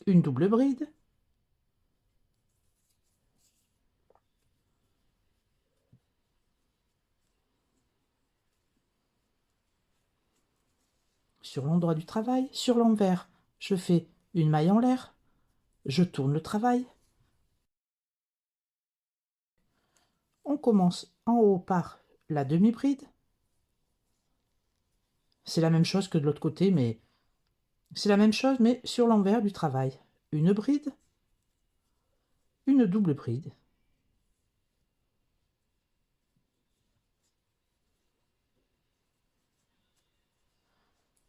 S1: une double bride, sur l'endroit du travail, sur l'envers, je fais une maille en l'air, je tourne le travail. On commence en haut par la demi-bride. C'est la même chose que de l'autre côté, mais c'est la même chose, mais sur l'envers du travail. Une bride, une double bride.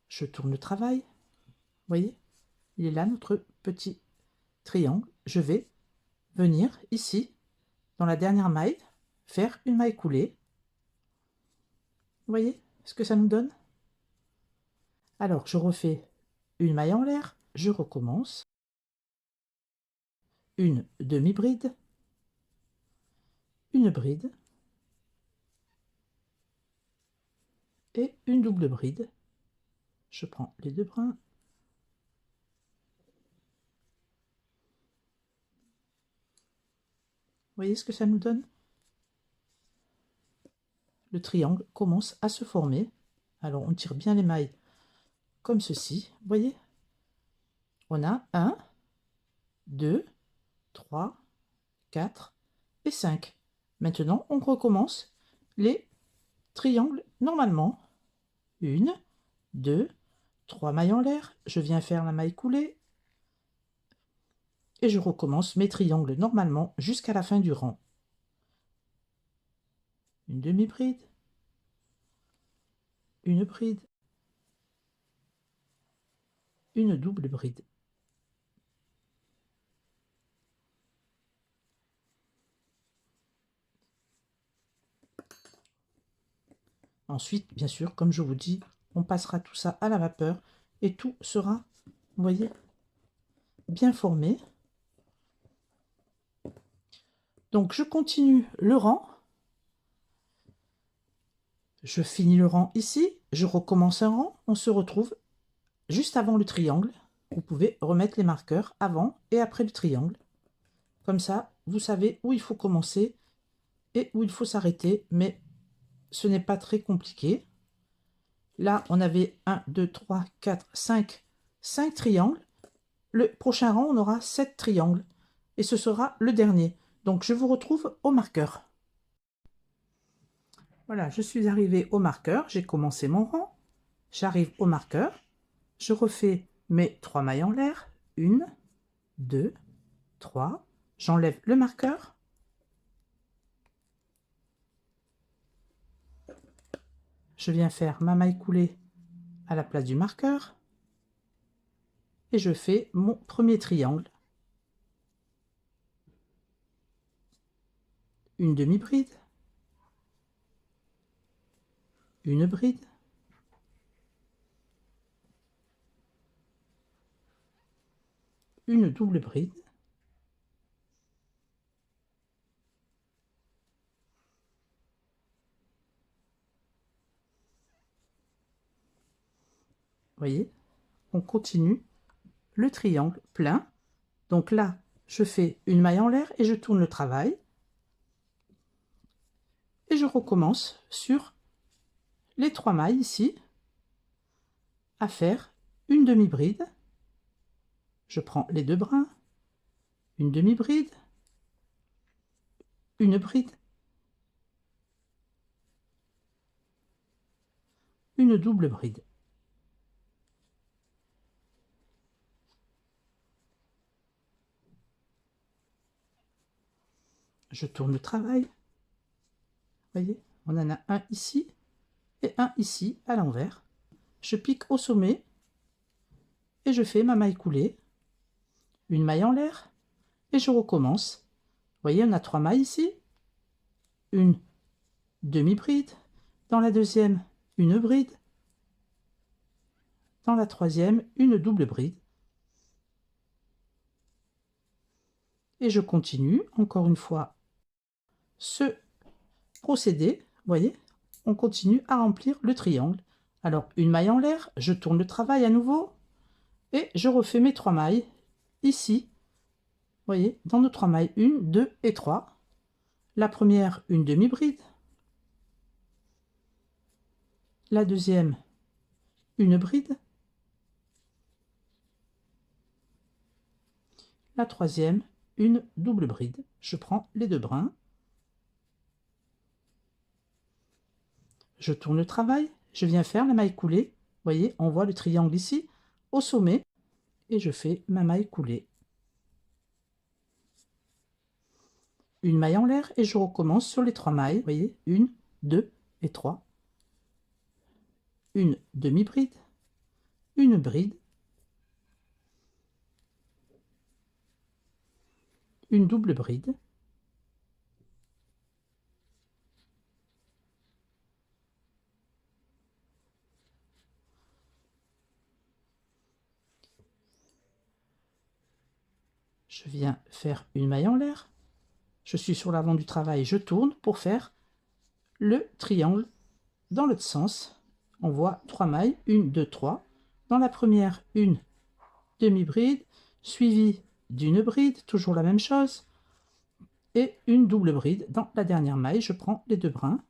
S1: Je tourne le travail. Vous voyez, il est là notre petit triangle. Je vais venir ici, dans la dernière maille, faire une maille coulée. Vous voyez ce que ça nous donne? Alors, je refais une maille en l'air, je recommence. Une demi-bride, une bride et une double bride. Je prends les 2 brins. Vous voyez ce que ça nous donne? Le triangle commence à se former. Alors, on tire bien les mailles comme ceci. Vous voyez? On a 1, 2, 3, 4 et 5. Maintenant, on recommence les triangles normalement. 1, 2, 3 mailles en l'air. Je viens faire la maille coulée. Et je recommence mes triangles normalement jusqu'à la fin du rang. Une demi-bride, une bride, une double bride. Ensuite, bien sûr, comme je vous dis, on passera tout ça à la vapeur et tout sera, vous voyez, bien formé. Donc, je continue le rang. Je finis le rang ici. Je recommence un rang. On se retrouve juste avant le triangle. Vous pouvez remettre les marqueurs avant et après le triangle. Comme ça, vous savez où il faut commencer et où il faut s'arrêter. Mais ce n'est pas très compliqué. Là, on avait 1, 2, 3, 4, 5 triangles. Le prochain rang, on aura 7 triangles. Et ce sera le dernier. Donc, je vous retrouve au marqueur. Voilà, je suis arrivée au marqueur. J'ai commencé mon rang. J'arrive au marqueur. Je refais mes 3 mailles en l'air. 1, 2, 3. J'enlève le marqueur. Je viens faire ma maille coulée à la place du marqueur. Et je fais mon premier triangle. Une demi-bride. Une bride. Une double bride. Voyez, on continue le triangle plein. Donc là, je fais une maille en l'air et je tourne le travail. Et je recommence sur les 3 mailles ici à faire une demi-bride. Je prends les 2 brins, une demi-bride, une bride, une double bride. Je tourne le travail. Voyez, on en a un ici et un ici à l'envers. Je pique au sommet et je fais ma maille coulée, une maille en l'air et je recommence. Voyez, on a 3 mailles ici, une demi-bride, dans la deuxième, une bride, dans la troisième, une double bride. Et je continue, encore une fois, ce procédé. Voyez, on continue à remplir le triangle. Alors, une maille en l'air, je tourne le travail à nouveau, et je refais mes 3 mailles, ici, voyez, dans nos 3 mailles, 1, 2 et 3. La première, une demi-bride. La deuxième, une bride. La troisième, une double bride. Je prends les 2 brins. Je tourne le travail. Je viens faire la maille coulée. Voyez, on voit le triangle ici, au sommet. Et je fais ma maille coulée. Une maille en l'air et je recommence sur les 3 mailles. Voyez, 1, 2 et 3. Une demi-bride. Une bride. Une double bride. Je viens faire une maille en l'air. Je suis sur l'avant du travail, je tourne pour faire le triangle dans l'autre sens. On voit 3 mailles, 1, 2, 3. Dans la première, une demi-bride, suivie d'une bride, toujours la même chose, et une double bride. Dans la dernière maille, je prends les 2 brins.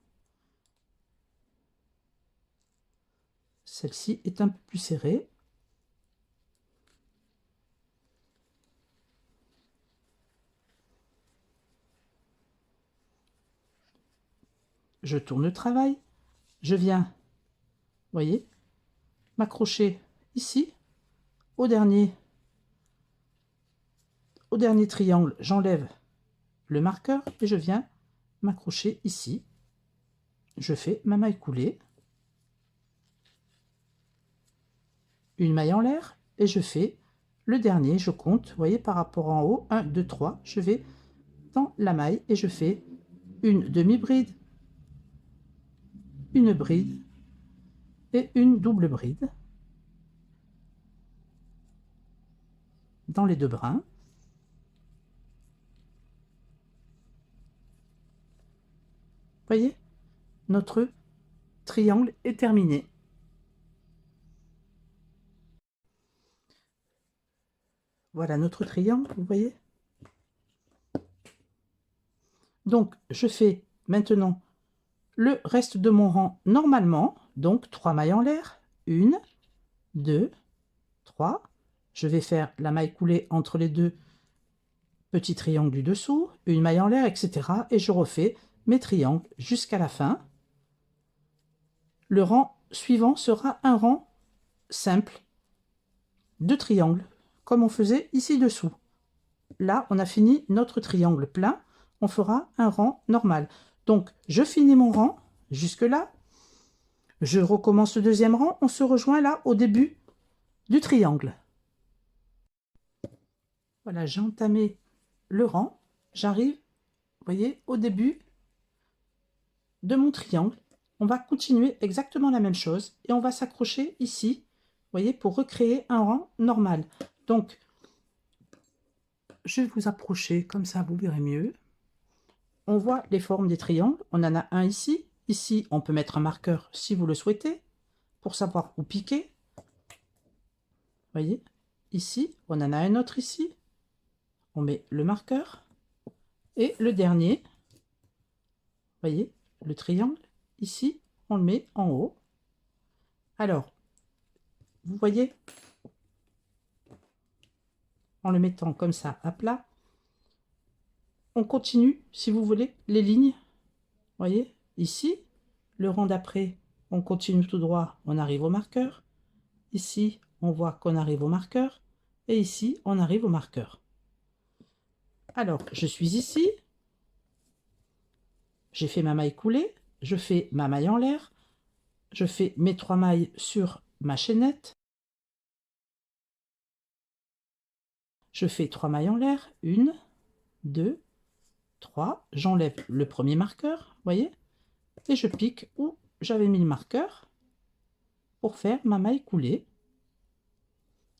S1: Celle-ci est un peu plus serrée. Je tourne le travail, je viens, voyez, m'accrocher ici, au dernier triangle, j'enlève le marqueur et je viens m'accrocher ici. Je fais ma maille coulée, une maille en l'air et je fais le dernier, je compte, vous voyez, par rapport en haut, 1, 2, 3, je vais dans la maille et je fais une demi-bride, une bride et une double bride dans les 2 brins. Voyez, notre triangle est terminé. Voilà notre triangle, vous voyez. Donc, je fais maintenant le reste de mon rang normalement. Donc 3 mailles en l'air, 1, 2, 3. Je vais faire la maille coulée entre les deux petits triangles du dessous, une maille en l'air, etc. Et je refais mes triangles jusqu'à la fin. Le rang suivant sera un rang simple de triangles, comme on faisait ici dessous. Là, on a fini notre triangle plein. On fera un rang normal. Donc, je finis mon rang jusque-là. Je recommence le deuxième rang. On se rejoint là au début du triangle. Voilà, j'ai entamé le rang. J'arrive, vous voyez, au début de mon triangle. On va continuer exactement la même chose et on va s'accrocher ici, vous voyez, pour recréer un rang normal. Donc, je vais vous approcher, comme ça vous verrez mieux. On voit les formes des triangles. On en a un ici. Ici, on peut mettre un marqueur si vous le souhaitez, pour savoir où piquer. Vous voyez, ici, on en a un autre ici. On met le marqueur. Et le dernier, vous voyez, le triangle, ici, on le met en haut. Alors, vous voyez, en le mettant comme ça à plat, on continue, si vous voulez, les lignes. Vous voyez, ici, le rang d'après, on continue tout droit, on arrive au marqueur. Ici, on voit qu'on arrive au marqueur. Et ici, on arrive au marqueur. Alors, je suis ici. J'ai fait ma maille coulée. Je fais ma maille en l'air. Je fais mes 3 mailles sur ma chaînette. Je fais 3 mailles en l'air. 1, 2, 3. J'enlève le premier marqueur, vous voyez. Et je pique où j'avais mis le marqueur pour faire ma maille coulée.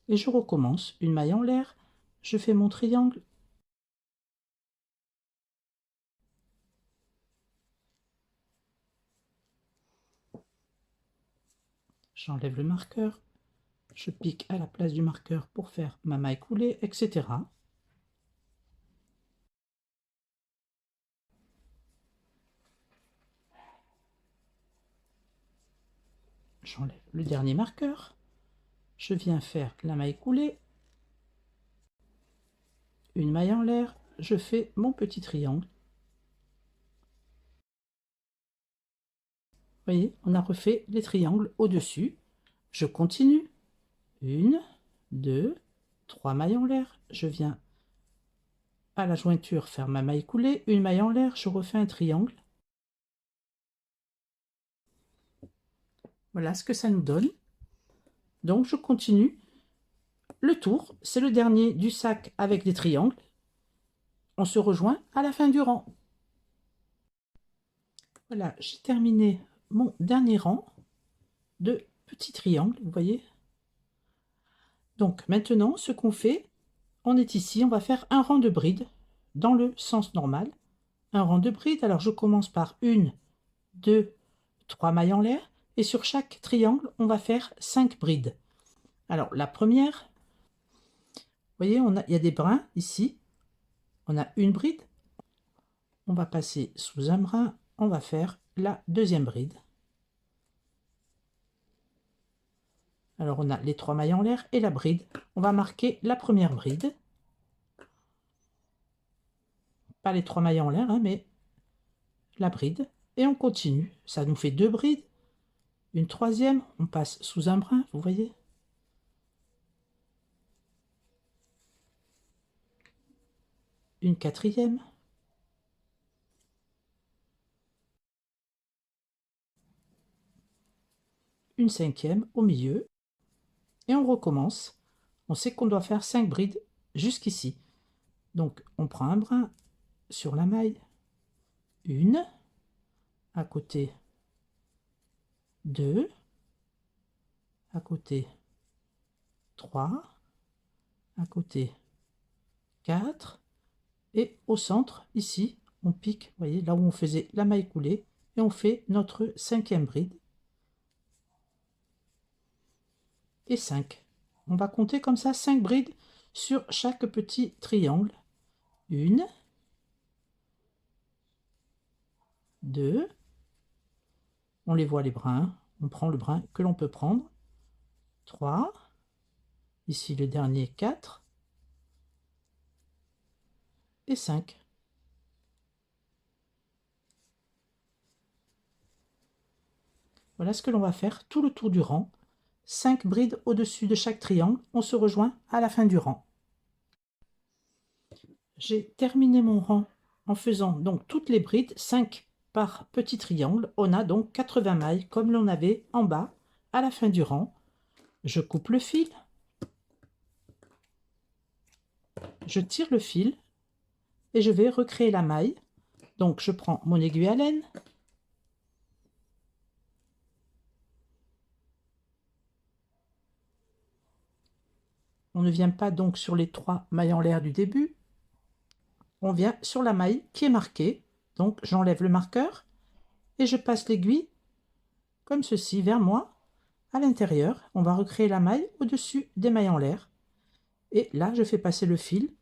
S1: Et je recommence une maille en l'air. Je fais mon triangle. J'enlève le marqueur. Je pique à la place du marqueur pour faire ma maille coulée, etc. J'enlève le dernier marqueur. Je viens faire la maille coulée. Une maille en l'air. Je fais mon petit triangle. Vous voyez, on a refait les triangles au-dessus. Je continue. 1, 2, 3 mailles en l'air. Je viens à la jointure faire ma maille coulée. Une maille en l'air. Je refais un triangle. Voilà ce que ça nous donne. Donc je continue le tour. C'est le dernier du sac avec des triangles. On se rejoint à la fin du rang. Voilà, j'ai terminé mon dernier rang de petits triangles, vous voyez. Donc maintenant, ce qu'on fait, on est ici, on va faire un rang de brides dans le sens normal. Un rang de brides, alors je commence par 1, 2, 3 mailles en l'air. Et sur chaque triangle, on va faire 5 brides. Alors la première, vous voyez, il y a des brins ici. On a une bride. On va passer sous un brin. On va faire la deuxième bride. Alors on a les 3 mailles en l'air et la bride. On va marquer la première bride. Pas les 3 mailles en l'air, hein, mais la bride. Et on continue. Ça nous fait 2 brides. Une troisième, on passe sous un brin, vous voyez. Une quatrième. Une cinquième au milieu. Et on recommence. On sait qu'on doit faire 5 brides jusqu'ici. Donc on prend un brin sur la maille. Une. À côté. 2. À côté. 3. À côté. 4. Et au centre, ici, on pique, vous voyez, là où on faisait la maille coulée, et on fait notre cinquième bride. Et 5. On va compter comme ça 5 brides sur chaque petit triangle. 1, 2, on les voit les brins, On prend le brin que l'on peut prendre. 3. Ici le dernier 4. Et 5. Voilà ce que l'on va faire tout le tour du rang. 5 brides au-dessus de chaque triangle. On se rejoint à la fin du rang. J'ai terminé mon rang en faisant donc toutes les brides, 5 par petit triangle. On a donc 80 mailles comme l'on avait en bas à la fin du rang. Je coupe le fil. Je tire le fil et je vais recréer la maille. Donc je prends mon aiguille à laine. On ne vient pas donc sur les 3 mailles en l'air du début. On vient sur la maille qui est marquée. Donc j'enlève le marqueur et je passe l'aiguille comme ceci vers moi à l'intérieur. On va recréer la maille au-dessus des mailles en l'air. Et là, je fais passer le fil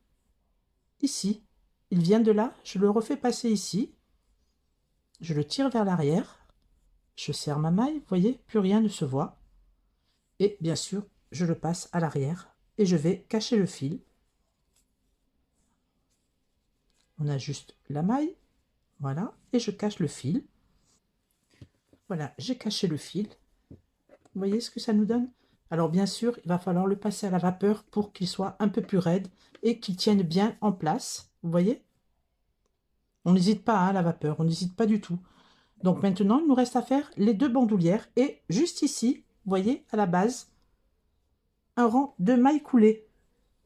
S1: ici. Il vient de là, je le refais passer ici. Je le tire vers l'arrière. Je serre ma maille, vous voyez, plus rien ne se voit. Et bien sûr, je le passe à l'arrière et je vais cacher le fil. On ajuste la maille, voilà, et je cache le fil. Voilà, j'ai caché le fil. Vous voyez ce que ça nous donne? Alors bien sûr, il va falloir le passer à la vapeur pour qu'il soit un peu plus raide et qu'il tienne bien en place. Vous voyez? On n'hésite pas à la vapeur, on n'hésite pas du tout. Donc maintenant, il nous reste à faire les 2 bandoulières. Et juste ici, vous voyez, à la base, un rang de mailles coulées.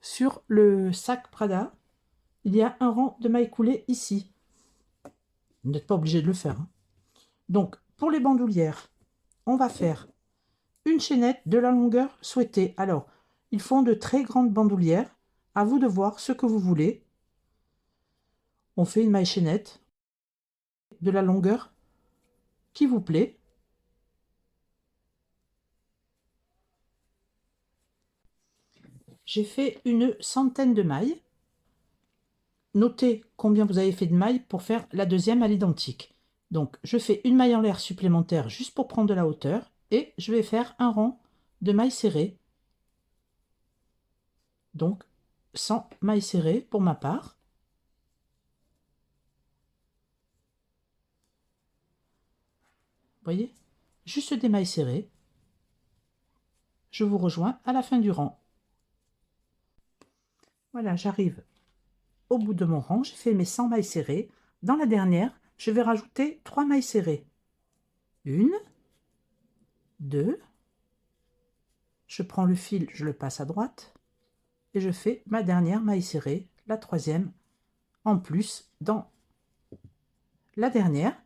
S1: Sur le sac Prada, il y a un rang de mailles coulées ici. Vous n'êtes pas obligé de le faire, hein. Donc, pour les bandoulières, on va faire une chaînette de la longueur souhaitée. Alors, ils font de très grandes bandoulières. À vous de voir ce que vous voulez. On fait une maille chaînette de la longueur qui vous plaît. J'ai fait une centaine de mailles. Notez combien vous avez fait de mailles pour faire la deuxième à l'identique. Donc, je fais une maille en l'air supplémentaire juste pour prendre de la hauteur. Et je vais faire un rang de mailles serrées. Donc, 100 mailles serrées pour ma part. Vous voyez? Juste des mailles serrées. Je vous rejoins à la fin du rang. Voilà, j'arrive au bout de mon rang. J'ai fait mes 100 mailles serrées. Dans la dernière, je vais rajouter 3 mailles serrées. 1, 2. Je prends le fil, je le passe à droite. Et je fais ma dernière maille serrée, la troisième, en plus dans la dernière.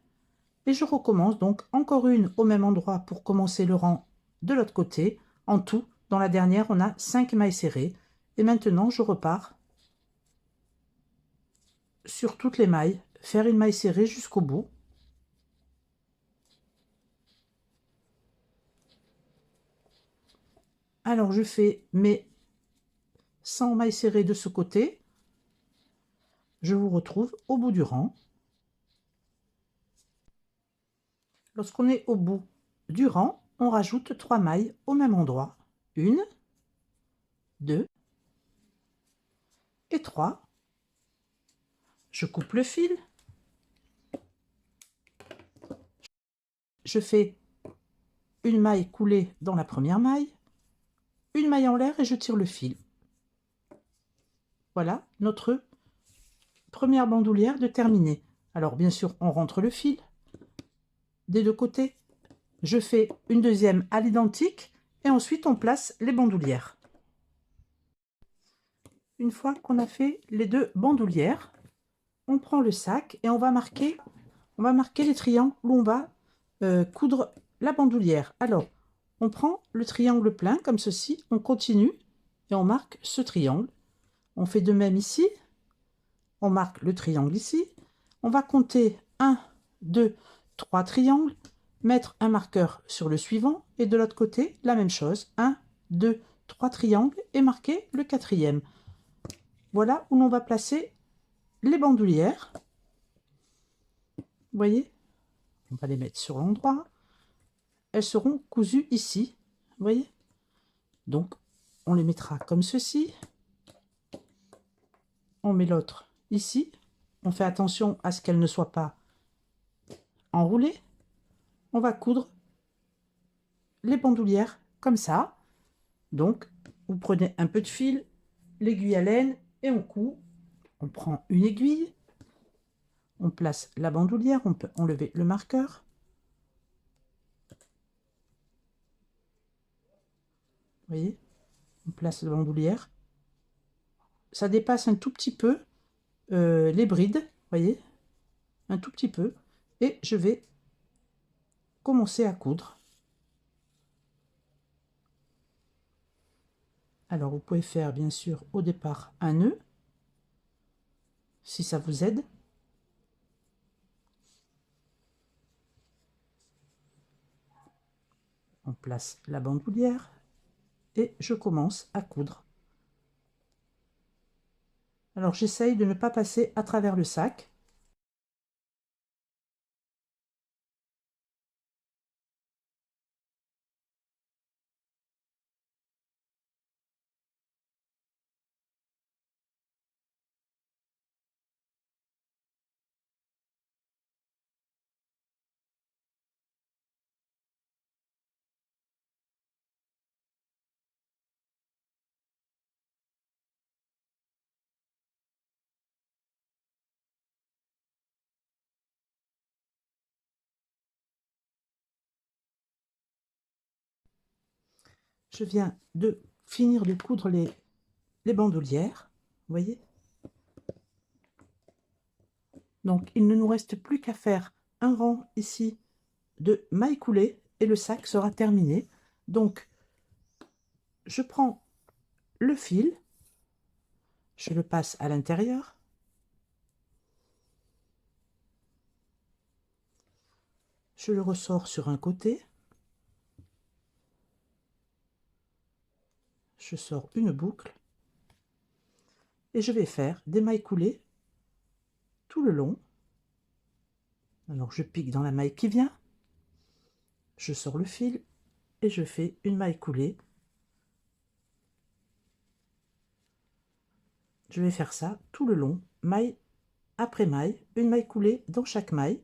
S1: Et je recommence donc encore une au même endroit pour commencer le rang de l'autre côté. En tout, dans la dernière, on a 5 mailles serrées. Et maintenant, je repars sur toutes les mailles, faire une maille serrée jusqu'au bout. Alors, je fais mes 100 mailles serrées de ce côté. Je vous retrouve au bout du rang. Lorsqu'on est au bout du rang, on rajoute 3 mailles au même endroit. 1, 2 et 3. Je coupe le fil. Je fais une maille coulée dans la première maille, une maille en l'air et je tire le fil. Voilà notre première bandoulière de terminée. Alors bien sûr, on rentre le fil des deux côtés. Je fais une deuxième à l'identique et ensuite on place les bandoulières. Une fois qu'on a fait les 2 bandoulières, on prend le sac et on va marquer les triangles où on va coudre la bandoulière. Alors, on prend le triangle plein comme ceci, on continue et on marque ce triangle. On fait de même ici, on marque le triangle ici. On va compter 1, 2, 3 triangles, mettre un marqueur sur le suivant et de l'autre côté, la même chose. 1, 2, 3 triangles et marquer le 4e. Voilà où l'on va placer les bandoulières. Vous voyez? On va les mettre sur l'endroit. elles seront cousues ici. Vous voyez? Donc, on les mettra comme ceci. On met l'autre ici. On fait attention à ce qu'elle ne soit pas enroulée. On va coudre les bandoulières comme ça. Donc, vous prenez un peu de fil, l'aiguille à laine et on coud. On prend une aiguille. On place la bandoulière. On peut enlever le marqueur. Vous voyez? On place la bandoulière. Ça dépasse un tout petit peu les brides. Vous voyez? Un tout petit peu. Et je vais commencer à coudre. Alors, vous pouvez faire, bien sûr, au départ, un nœud, si ça vous aide. On place la bandoulière et je commence à coudre. Alors, j'essaye de ne pas passer à travers le sac. Je viens de finir de coudre les bandoulières. Vous voyez? Donc, il ne nous reste plus qu'à faire un rang ici de mailles coulées et le sac sera terminé. Donc, je prends le fil, je le passe à l'intérieur. Je le ressors sur un côté. Je sors une boucle. Et je vais faire des mailles coulées tout le long. Alors, je pique dans la maille qui vient. Je sors le fil et je fais une maille coulée. Je vais faire ça tout le long, maille après maille, une maille coulée dans chaque maille.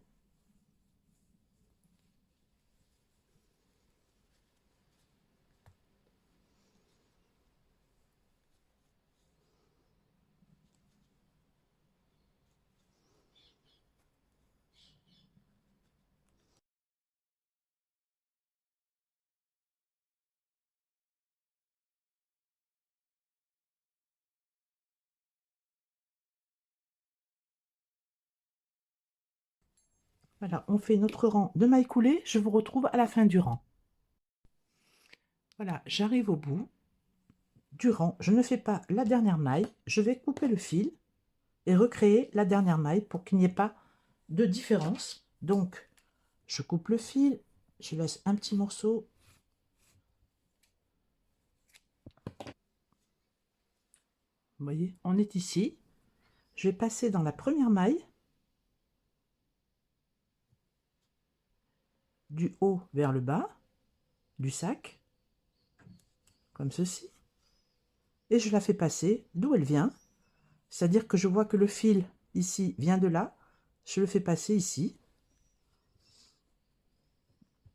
S1: Voilà, on fait notre rang de mailles coulées. Je vous retrouve à la fin du rang. Voilà, j'arrive au bout du rang. Je ne fais pas la dernière maille. Je vais couper le fil et recréer la dernière maille pour qu'il n'y ait pas de différence. Donc, je coupe le fil. Je laisse un petit morceau. Vous voyez, on est ici. Je vais passer dans la première maille. Du haut vers le bas du sac, comme ceci, et je la fais passer d'où elle vient, c'est-à-dire que je vois que le fil ici vient de là, je le fais passer ici,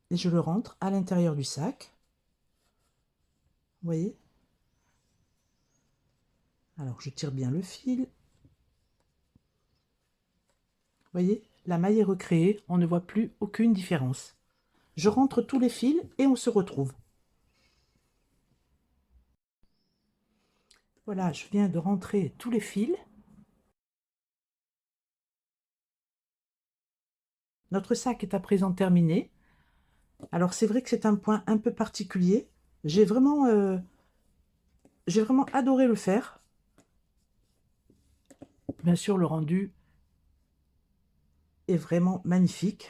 S1: et je le rentre à l'intérieur du sac. Vous voyez? Alors je tire bien le fil. Vous voyez? La maille est recréée, on ne voit plus aucune différence. Je rentre tous les fils et on se retrouve. Voilà, je viens de rentrer tous les fils. Notre sac est à présent terminé. Alors c'est vrai que c'est un point un peu particulier. J'ai vraiment adoré le faire. Bien sûr, le rendu est vraiment magnifique.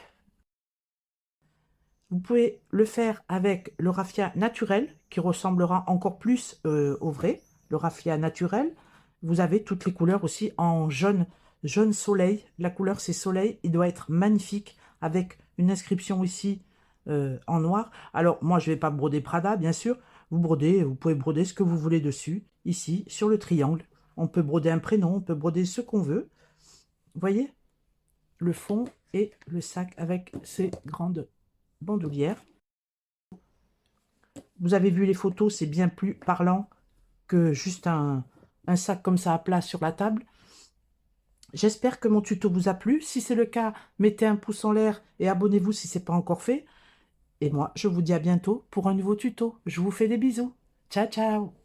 S1: Vous pouvez le faire avec le raffia naturel, qui ressemblera encore plus au vrai, le raffia naturel. Vous avez toutes les couleurs aussi en jaune, jaune soleil. La couleur, c'est soleil. Il doit être magnifique avec une inscription ici en noir. Alors, moi, je ne vais pas broder Prada, bien sûr. Vous pouvez broder ce que vous voulez dessus, ici, sur le triangle. On peut broder un prénom, on peut broder ce qu'on veut. Vous voyez? Le fond et le sac avec ces grandes bandoulières. Vous avez vu les photos, c'est bien plus parlant que juste un sac comme ça à plat sur la table. J'espère que mon tuto vous a plu. Si c'est le cas, mettez un pouce en l'air et abonnez-vous si ce n'est pas encore fait. Et moi, je vous dis à bientôt pour un nouveau tuto. Je vous fais des bisous. Ciao, ciao!